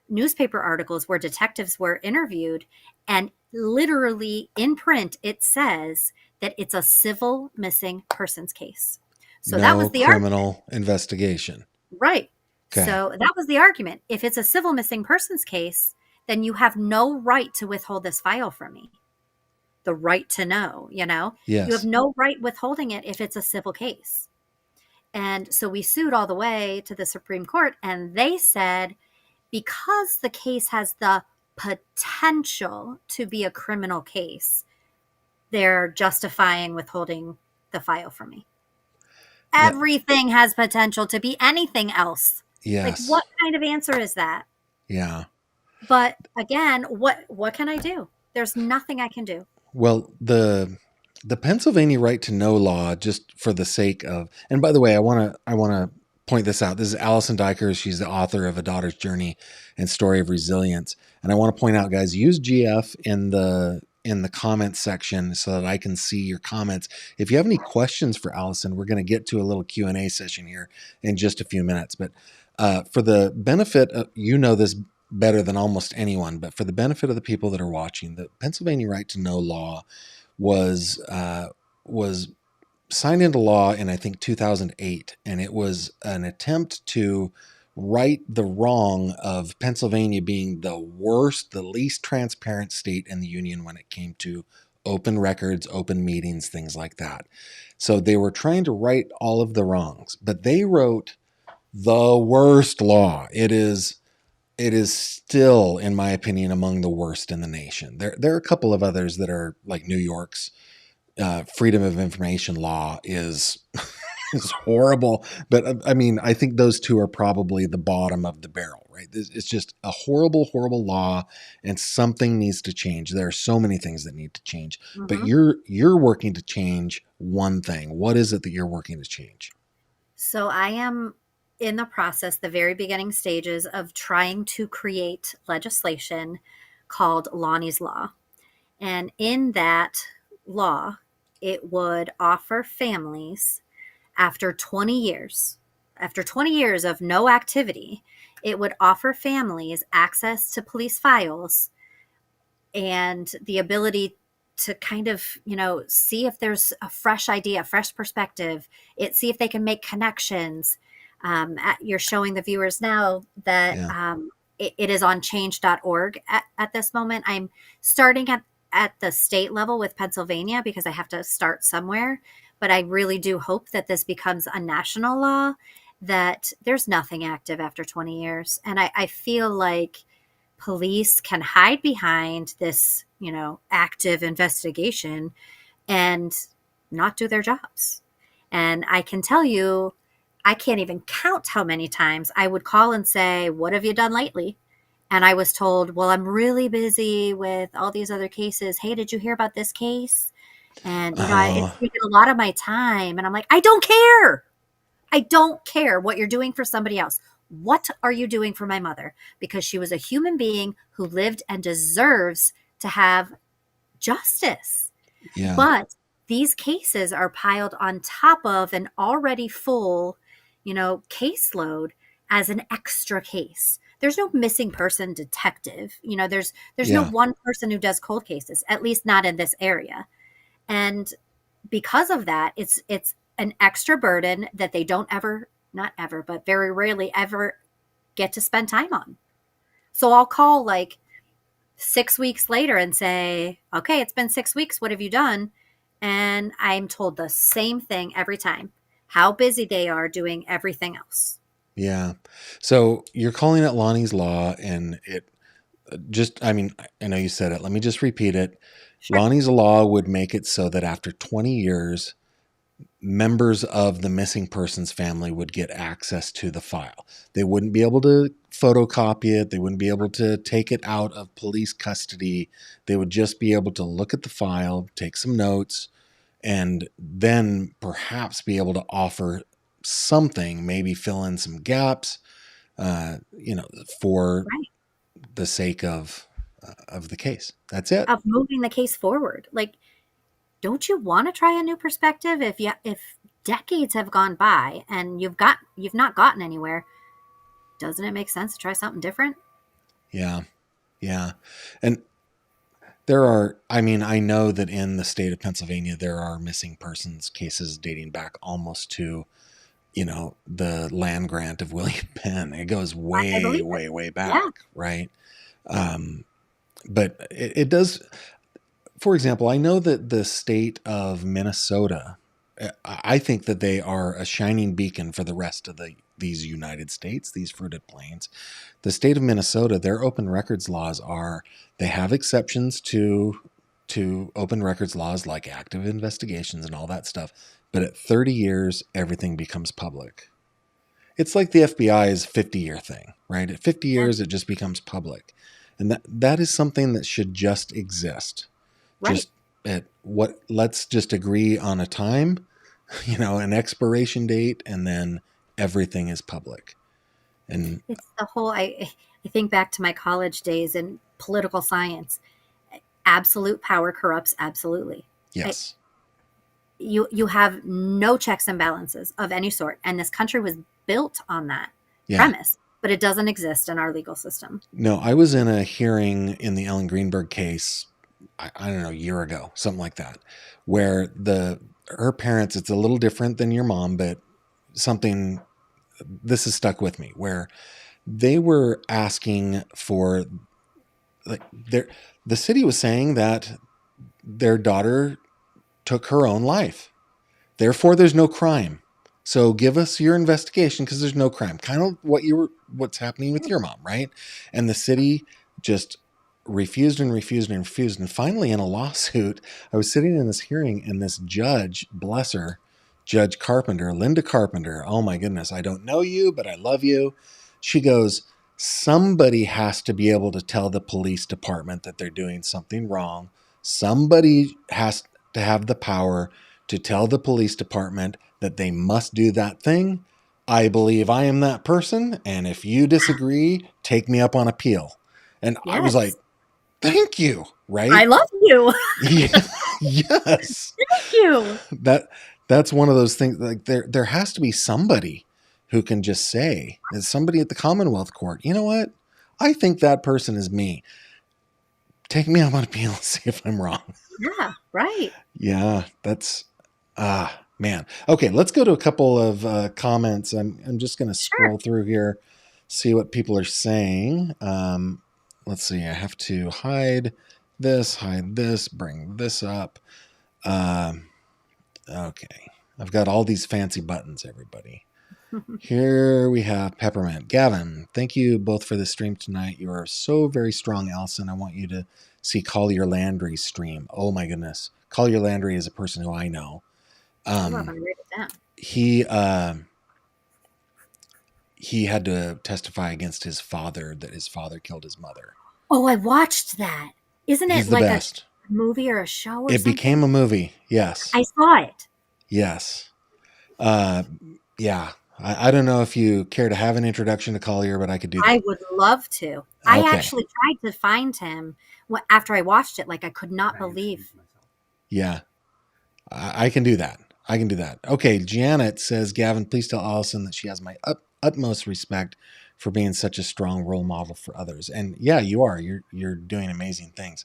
newspaper articles where detectives were interviewed, and literally in print, it says that it's a civil missing persons case. So that was No the criminal investigation. right. Okay. So that was the argument. If it's a civil missing persons case, then you have no right to withhold this file from me. The right to know, Yes. You have no right withholding it if it's a civil case. And so we sued all the way to the Supreme Court, and they said, because the case has the potential to be a criminal case, they're justifying withholding the file from me. Yeah. Everything has potential to be anything else. Yes. Like, what kind of answer is that? Yeah. But again, what can I do? There's nothing I can do. Well, the Pennsylvania right to know law, just for the sake of, and by the way, I want to point this out. This is Allison Dykers. She's the author of A Daughter's Journey and Story of Resilience. And I want to point out, guys, use GF in the comments section so that I can see your comments. If you have any questions for Allison, we're going to get to a little Q&A session here in just a few minutes. But for the benefit of, this better than almost anyone, but for the benefit of the people that are watching, the Pennsylvania right to know law was signed into law in, I think, 2008, and it was an attempt to right the wrong of Pennsylvania being the worst, the least transparent state in the union when it came to open records, open meetings, things like that. So they were trying to right all of the wrongs, but they wrote the worst law. It is still, in my opinion, among the worst in the nation. There are a couple of others that are like New York's freedom of information law is horrible. But I mean, I think those two are probably the bottom of the barrel, right? It's just a horrible, horrible law, and something needs to change. There are so many things that need to change, but you're working to change one thing. What is it that you're working to change? So I am in the process, the very beginning stages of trying to create legislation called Lonnie's Law. And in that law, it would offer families after 20 years of no activity, it would offer families access to police files and the ability to kind of, see if there's a fresh idea, fresh perspective, see if they can make connections. You're showing the viewers now that it is on change.org at this moment. I'm starting at the state level with Pennsylvania because I have to start somewhere. But I really do hope that this becomes a national law, that there's nothing active after 20 years. And I feel like police can hide behind this, active investigation and not do their jobs. And I can tell you, I can't even count how many times I would call and say, what have you done lately? And I was told, well, I'm really busy with all these other cases. Hey, did you hear about this case? And, it's taken a lot of my time. And I'm like, I don't care. I don't care what you're doing for somebody else. What are you doing for my mother? Because she was a human being who lived and deserves to have justice. Yeah. But these cases are piled on top of an already full, caseload as an extra case. There's no missing person detective. There's no one person who does cold cases, at least not in this area. And because of that, it's an extra burden that they don't not ever, but very rarely ever get to spend time on. So I'll call like 6 weeks later and say, okay, it's been 6 weeks. What have you done? And I'm told the same thing every time, how busy they are doing everything else. Yeah. So you're calling it Lonnie's Law, and it just, I mean, I know you said it. Let me just repeat it. Sure. Lonnie's Law would make it so that after 20 years, members of the missing person's family would get access to the file. They wouldn't be able to photocopy it. They wouldn't be able to take it out of police custody. They would just be able to look at the file, take some notes, and then perhaps be able to offer something, maybe fill in some gaps, for Right. the sake of the case. That's it. Of moving the case forward. Like, don't you want to try a new perspective if decades have gone by and you've not gotten anywhere? Doesn't it make sense to try something different? Yeah. Yeah. And there are, I mean, I know that in the state of Pennsylvania, there are missing persons cases dating back almost to, the land grant of William Penn. It goes I way, believe it. way, way Yeah. back, right? Um, but it does, for example, I know that the state of Minnesota, I think that they are a shining beacon for the rest of these United States, these fruited plains. The state of Minnesota, their open records laws they have exceptions to open records laws like active investigations and all that stuff. But at 30 years, everything becomes public. It's like the FBI's 50-year thing, right? At 50 Yeah. years, it just becomes public. And that is something that should just exist. Right. Just let's just agree on a time, an expiration date, and then everything is public. And It's the whole I think back to my college days in political science. Absolute power corrupts absolutely. I, yes, you have no checks and balances of any sort, and this country was built on that yeah. premise, but it doesn't exist in our legal system. No, I was in a hearing in the Ellen Greenberg case, I don't know, a year ago, something like that, where her parents, it's a little different than your mom, but this has stuck with me, where they were asking for, like, the city was saying that their daughter took her own life. Therefore, there's no crime. So give us your investigation because there's no crime. Kind of what's happening with your mom, right? And the city just refused and refused and refused. And finally, in a lawsuit, I was sitting in this hearing, and this judge, bless her, Judge Carpenter, Linda Carpenter. Oh my goodness, I don't know you, but I love you. She goes, somebody has to be able to tell the police department that they're doing something wrong. Somebody has to have the power to tell the police department that they must do that thing. I believe I am that person. And if you disagree, take me up on appeal. And I was like, Yes. thank you. Right. I love you. Yeah, yes. Thank you. That's one of those things. Like there has to be somebody who can just say, as somebody at the Commonwealth Court, you know what? I think that person is me. Take me up on appeal and see if I'm wrong. Yeah, right. Yeah, that's man. Okay, let's go to a couple of comments. I'm just going to scroll through here, see what people are saying. Let's see. I have to hide this, bring this up. Okay, I've got all these fancy buttons, everybody. Here we have Peppermint. Gavin, thank you both for the stream tonight. You are so very strong, Allison. I want you to see Collier Landry's stream. Oh my goodness. Collier Landry is a person who I know. I'm gonna write it down. He had to testify against his father that his father killed his mother. Oh, I watched that. Isn't He's it the like best. a movie or a show or It something? became a movie. Yes. I saw it. Yes. Yeah. I don't know if you care to have an introduction to Collier, but I could do that. I would love to. I actually tried to find him after I watched it. Like, I could not believe. Yeah. I can do that. Okay. Janet says, Gavin, please tell Allison that she has my utmost respect for being such a strong role model for others. And yeah, you are. You're doing amazing things.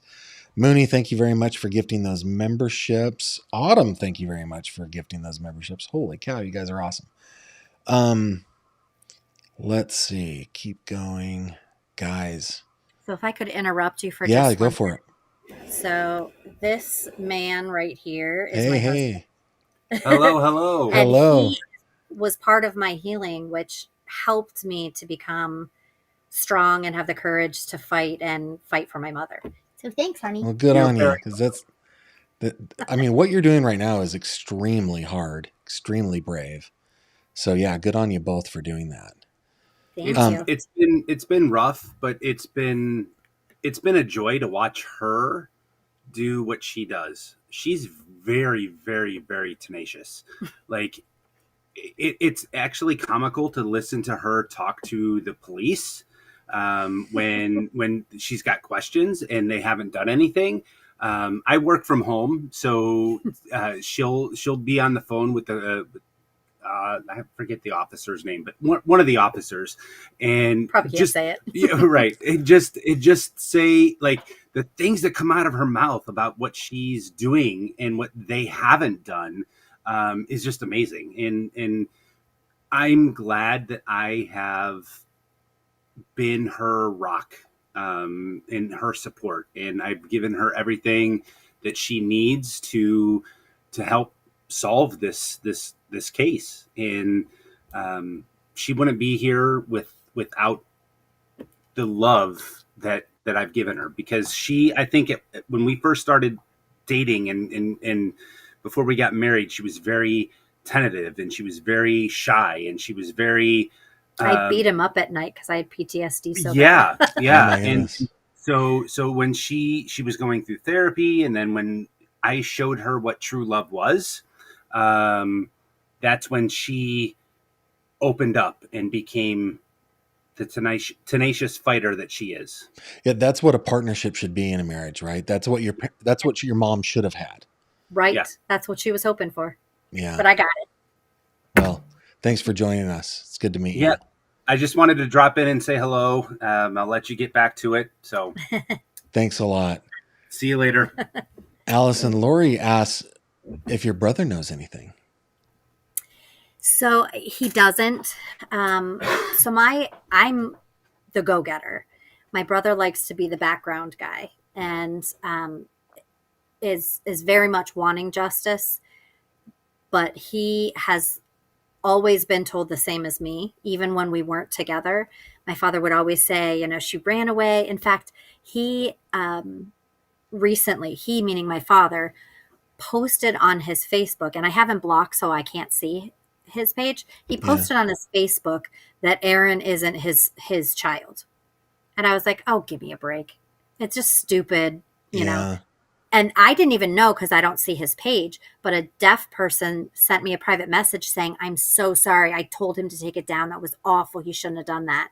Mooney, thank you very much for gifting those memberships. Autumn, thank you very much for gifting those memberships. Holy cow, you guys are awesome. Let's see. Keep going, guys. So if I could interrupt you for just go for it. So this man right here is my husband. Hello. And he was part of my healing, which helped me to become strong and have the courage to fight for my mother. It's So thanks, honey. Well, good You're on you, very because I mean, what you're doing right now is extremely hard, extremely brave. So yeah, good on you both for doing that. Thank it's you. it's been rough, but it's been a joy to watch her do what she does. She's very, very, very tenacious. Like it's actually comical to listen to her talk to the police when she's got questions and they haven't done anything. I work from home, so she'll be on the phone with the I forget the officer's name, but one of the officers, and Probably can't just say it. yeah, right. It just say like the things that come out of her mouth about what she's doing and what they haven't done is just amazing. And I'm glad that I have been her rock in her support, and I've given her everything that she needs to help solve this case. And she wouldn't be here without the love that I've given her, because I think when we first started dating and before we got married, she was very tentative and she was very shy and she was very I beat him up at night because I had PTSD so yeah, bad. Oh yeah. my And goodness. so when she was going through therapy, and then when I showed her what true love was, um, that's when she opened up and became the tenacious fighter that she is. Yeah, that's what a partnership should be in a marriage, right? That's what your mom should have had. Right. Yeah. That's what she was hoping for. Yeah. But I got it. Well, thanks for joining us. It's good to meet you. Yeah. I just wanted to drop in and say hello. I'll let you get back to it. So Thanks a lot. see you later. Allison Lori asks if your brother knows anything. So he doesn't. I'm the go-getter. My brother likes to be the background guy and is very much wanting justice, but he has always been told the same as me. Even when we weren't together, my father would always say, she ran away. In fact, he recently, he meaning my father, posted on his Facebook, and I have him blocked so I can't see his page. He posted on his Facebook that Aaron isn't his child. And I was like, oh, give me a break. It's just stupid, you know. And I didn't even know because I don't see his page, but a deaf person sent me a private message saying, I'm so sorry. I told him to take it down. That was awful. He shouldn't have done that.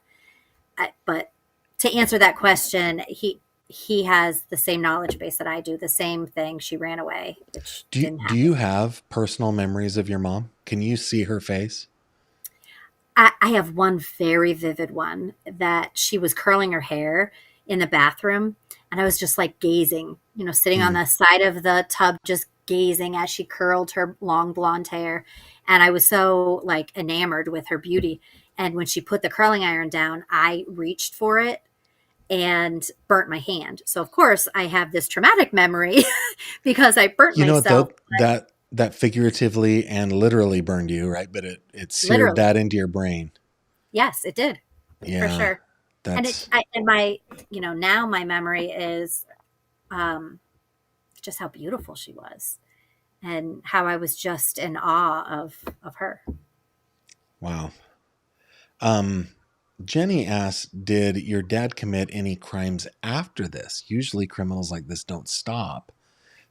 But to answer that question, he has the same knowledge base that I do. The same thing. She ran away. Which Do you have personal memories of your mom? Can you see her face? I have one very vivid one that she was curling her hair in the bathroom, and I was just like gazing, sitting on the side of the tub, just gazing as she curled her long blonde hair. And I was so like enamored with her beauty. And when she put the curling iron down, I reached for it and burnt my hand. So of course I have this traumatic memory because I burnt myself. That figuratively and literally burned you, right? But it seared Literally. that into your brain. Yes, it did. Yeah, for sure. That's... And my, now my memory is just how beautiful she was and how I was just in awe of her. Wow. Jenny asked, did your dad commit any crimes after this? Usually criminals like this don't stop.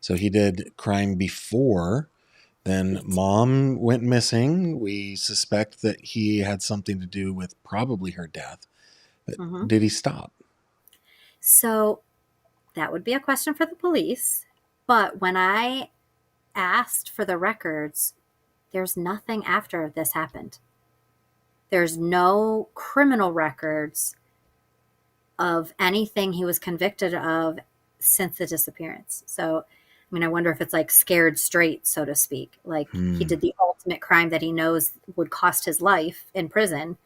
So he did crime before, then mom went missing. We suspect that he had something to do with probably her death. But did he stop? So that would be a question for the police. But when I asked for the records, there's nothing after this happened. There's no criminal records of anything he was convicted of since the disappearance. So, I wonder if it's like scared straight, so to speak. Like he did the ultimate crime that he knows would cost his life in prison.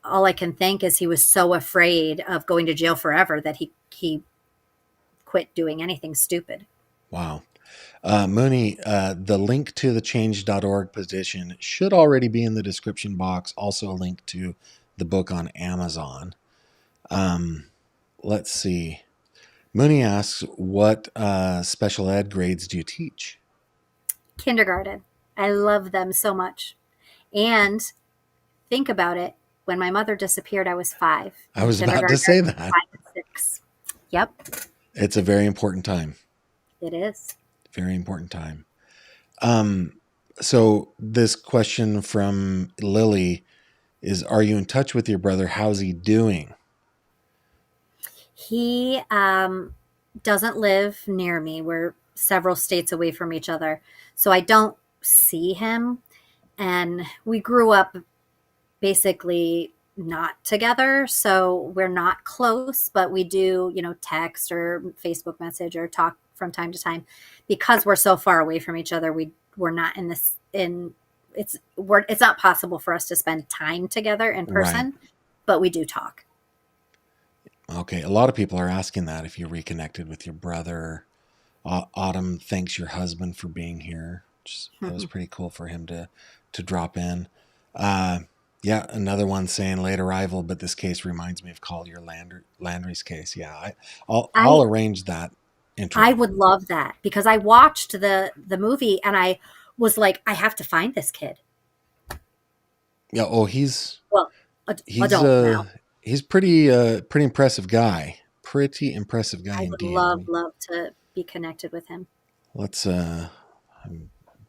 All I can think is he was so afraid of going to jail forever that he quit doing anything stupid. Wow. Mooney, the link to the change.org petition should already be in the description box. Also a link to the book on Amazon. Let's see. Mooney asks, what special ed grades do you teach? Kindergarten. I love them so much. And think about it. When my mother disappeared, I was 5. I And was about to kindergarten say is that. 5 and 6. Yep, It's a very important time. it is. Very important time. So this question from Lily is, are you in touch with your brother? How's he doing? He doesn't live near me. We're several states away from each other. So I don't see him. And we grew up basically not together. So we're not close, but we do, text or Facebook message or talk from time to time. Because we're so far away from each other, we're not in this in it's not possible for us to spend time together in Right. person, but we do talk. Okay. A lot of people are asking that if you reconnected with your brother. Autumn thanks your husband for being here. That was pretty cool for him to drop in. Yeah, another one saying late arrival, but this case reminds me of Collier Landry's case. Yeah, I'll arrange that intro. I would love that because I watched the movie and I was like, I have to find this kid. Yeah. Oh, he's Well, adult now. he's pretty impressive guy. Pretty impressive guy I would indeed. love to be connected with him. Let's I'm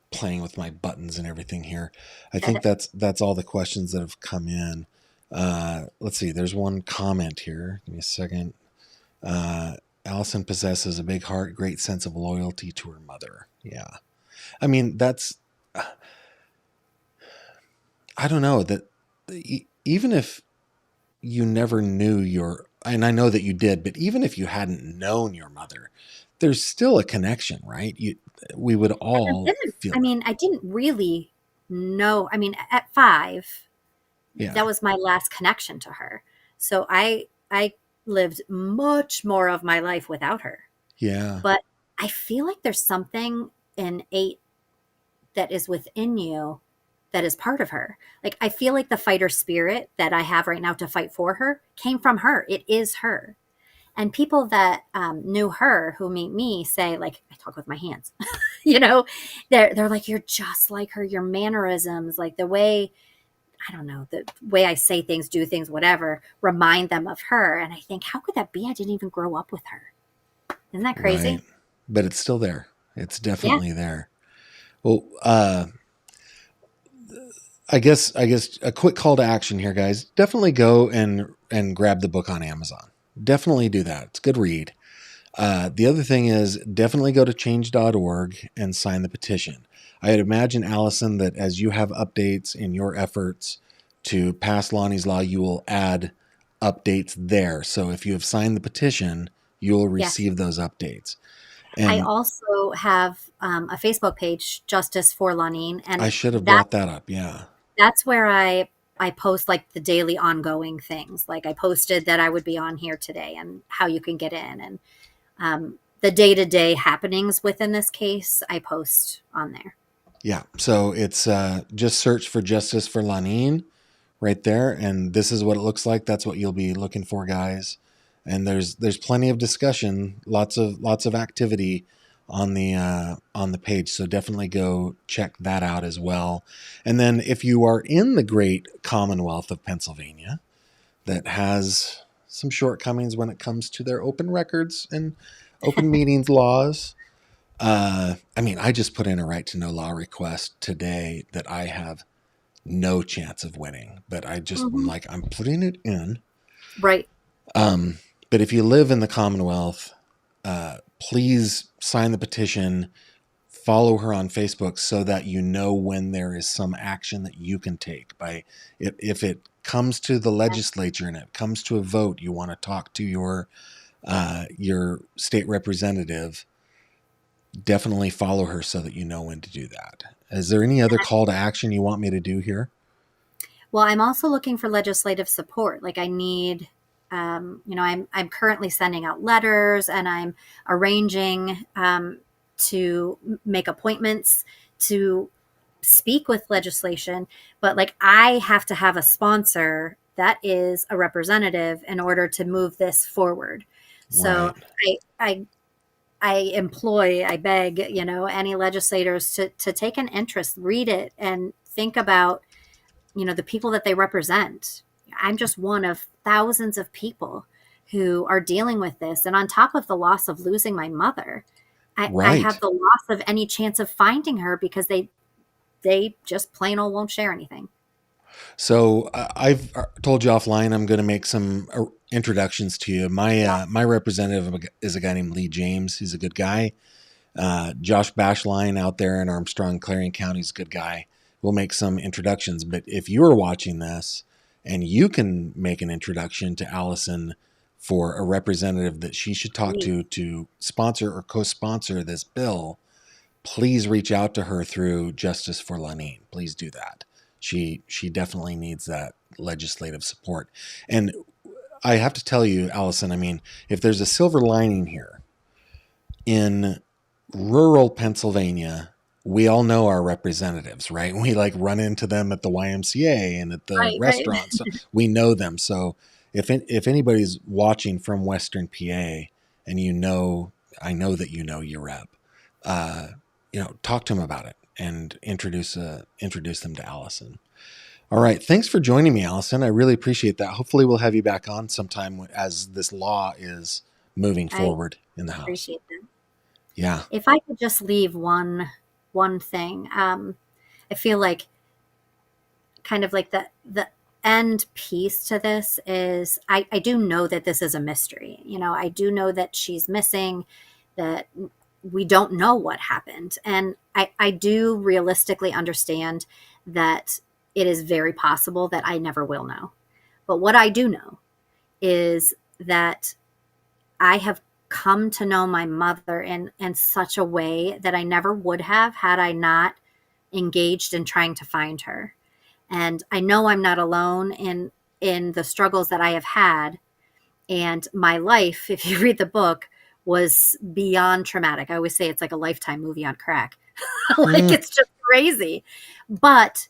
playing with my buttons and everything here. I think that's all the questions that have come in. Let's see. There's one comment here. Give me a second. Allison possesses a big heart, great sense of loyalty to her mother. Yeah. I mean, that's, I don't know that even if you never knew and I know that you did, but even if you hadn't known your mother, there's still a connection, right? We would all feel. I mean, I didn't really know. I mean, at 5, yeah, that was my last connection to her. So I lived much more of my life without her. Yeah. But I feel like there's something innate that is within you that is part of her. Like, I feel like the fighter spirit that I have right now to fight for her came from her. It is her. And people that knew her who meet me say, like, I talk with my hands, they're like, you're just like her, your mannerisms, like the way, I don't know, the way I say things, do things, whatever, remind them of her. And I think, how could that be? I didn't even grow up with her. Isn't that crazy? Right. But it's still there. It's definitely there. Well, I guess a quick call to action here, guys. Definitely go and grab the book on Amazon. Definitely do that. It's a good read. The other thing is definitely go to change.org and sign the petition. I'd imagine, Allison, that as you have updates in your efforts to pass Lonnie's Law, you will add updates there. So if you have signed the petition, you will receive those updates. And I also have a Facebook page, Justice for Lonine. And I should have brought that up. Yeah. That's where I post like the daily ongoing things. Like I posted that I would be on here today and how you can get in, and the day-to-day happenings within this case, I post on there. Yeah. So it's just search for Justice for Lonine right there. And this is what it looks like. That's what you'll be looking for, guys. And there's plenty of discussion, lots of activity on the page. So definitely go check that out as well. And then if you are in the great Commonwealth of Pennsylvania that has some shortcomings when it comes to their open records and open meetings laws, I mean, I just put in a right to know law request today that I have no chance of winning, but I just I'm putting it in. Right. But if you live in the Commonwealth, please sign the petition, follow her on Facebook so that you know when there is some action that you can take. If it comes to the legislature and it comes to a vote, you want to talk to your state representative, definitely follow her so that you know when to do that. Is there any other call to action you want me to do here? Well, I'm also looking for legislative support. Like I need, I'm currently sending out letters and I'm arranging to make appointments to speak with legislation. But like I have to have a sponsor that is a representative in order to move this forward. So Right. I beg, any legislators to take an interest, read it, and think about, the people that they represent. I'm just one of thousands of people who are dealing with this. And on top of the loss of losing my mother, I Right. have the loss of any chance of finding her because they just plain old won't share anything. So I've told you offline I'm going to make some introductions to you. My representative is a guy named Lee James. He's a good guy. Josh Bashline out there in Armstrong, Clarion County is a good guy. We'll make some introductions. But if you're watching this and you can make an introduction to Allison for a representative that she should talk to sponsor or co-sponsor this bill, please reach out to her through Justice for Lanine. Please do that. She definitely needs that legislative support. And I have to tell you, Allison, I mean, if there's a silver lining here, in rural Pennsylvania, we all know our representatives, right? We like run into them at the YMCA and at the Right. restaurants. So we know them. So if anybody's watching from Western PA and I know that you know your rep, talk to them about it and introduce them to Allison. All right. Thanks for joining me, Allison. I really appreciate that. Hopefully we'll have you back on sometime as this law is moving I forward in the House. appreciate that. Yeah. If I could just leave one thing, I feel like kind of like the end piece to this is I do know that this is a mystery. I do know that she's missing, that we don't know what happened. And I do realistically understand that it is very possible that I never will know. But what I do know is that I have come to know my mother in such a way that I never would have had I not engaged in trying to find her. And I know I'm not alone in the struggles that I have had. And my life, if you read the book, was beyond traumatic. I always say it's like a Lifetime movie on crack. Like it's just crazy. But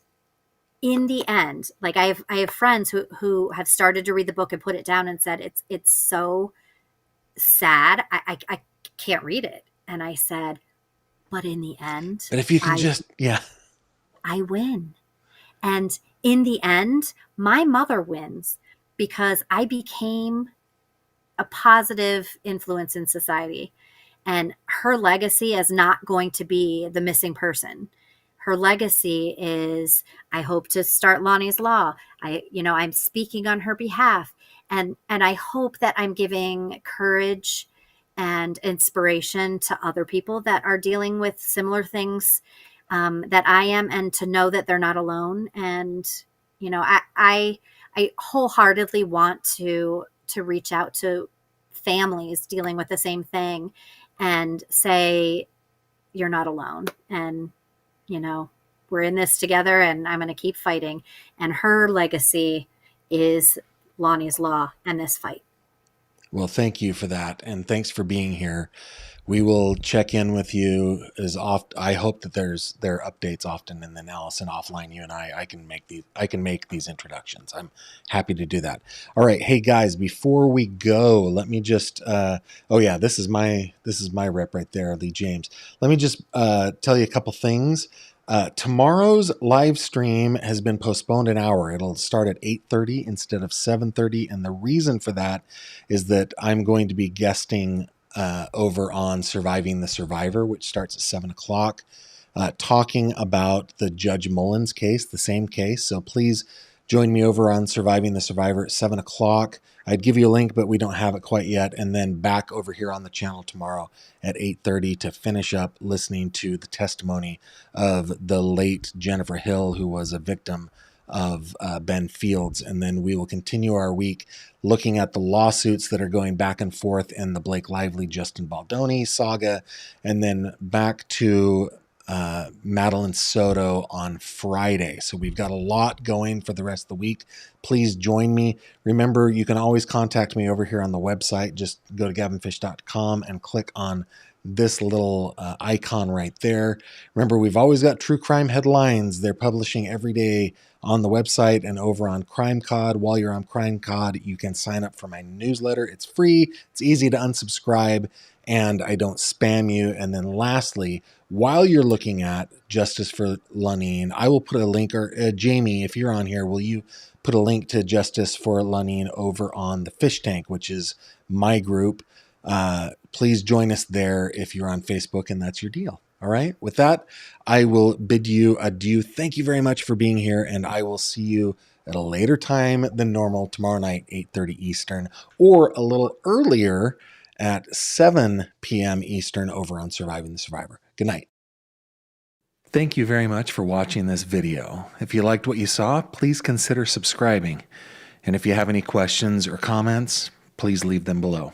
in the end, like I have friends who have started to read the book and put it down and said it's so sad. I can't read it. And I said, but in the end, But if you can I win. And in the end, my mother wins because I became a positive influence in society. And her legacy is not going to be the missing person. Her legacy is, I hope to start Lonnie's Law. I'm speaking on her behalf. And I hope that I'm giving courage and inspiration to other people that are dealing with similar things that I am, and to know that they're not alone. And I wholeheartedly want to reach out to families dealing with the same thing and say, you're not alone. And we're in this together, and I'm going to keep fighting. And her legacy is Lonnie's Law and this fight. Well, thank you for that. And thanks for being here. We will check in with you as often. I hope that there are updates often, and then Allison, offline, you and I can make these introductions. I'm happy to do that. All right. Hey guys, before we go, let me just, this is my rep right there, Lee James. Let me just tell you a couple things. Tomorrow's live stream has been postponed an hour. It'll start at 8:30 instead of 7:30. And the reason for that is that I'm going to be guesting over on Surviving the Survivor, which starts at 7 o'clock, talking about the Judge Mullins case, the same case. So please join me over on Surviving the Survivor at 7 o'clock. I'd give you a link, but we don't have it quite yet. And then back over here on the channel tomorrow at 8:30 to finish up listening to the testimony of the late Jennifer Hill, who was a victim of Ben Fields. And then we will continue our week looking at the lawsuits that are going back and forth in the Blake Lively, Justin Baldoni saga, and then back to Madeline Soto on Friday. So we've got a lot going for the rest of the week. Please join me. Remember, you can always contact me over here on the website. Just go to gavinfish.com and click on this little icon right there. Remember, we've always got true crime headlines. They're publishing every day on the website and over on CrimeCod. While you're on CrimeCod, you can sign up for my newsletter. It's free, it's easy to unsubscribe, and I don't spam you. And then lastly, while you're looking at Justice for Lanine, I will put a link, or Jamie, if you're on here, will you put a link to Justice for Lanine over on the Fish Tank, which is my group. Please join us there if you're on Facebook and that's your deal. All right. With that, I will bid you adieu. Thank you very much for being here, and I will see you at a later time than normal tomorrow night, 8:30 Eastern, or a little earlier at 7 p.m. Eastern over on Surviving the Survivor. Good night. Thank you very much for watching this video. If you liked what you saw, please consider subscribing. And if you have any questions or comments, please leave them below.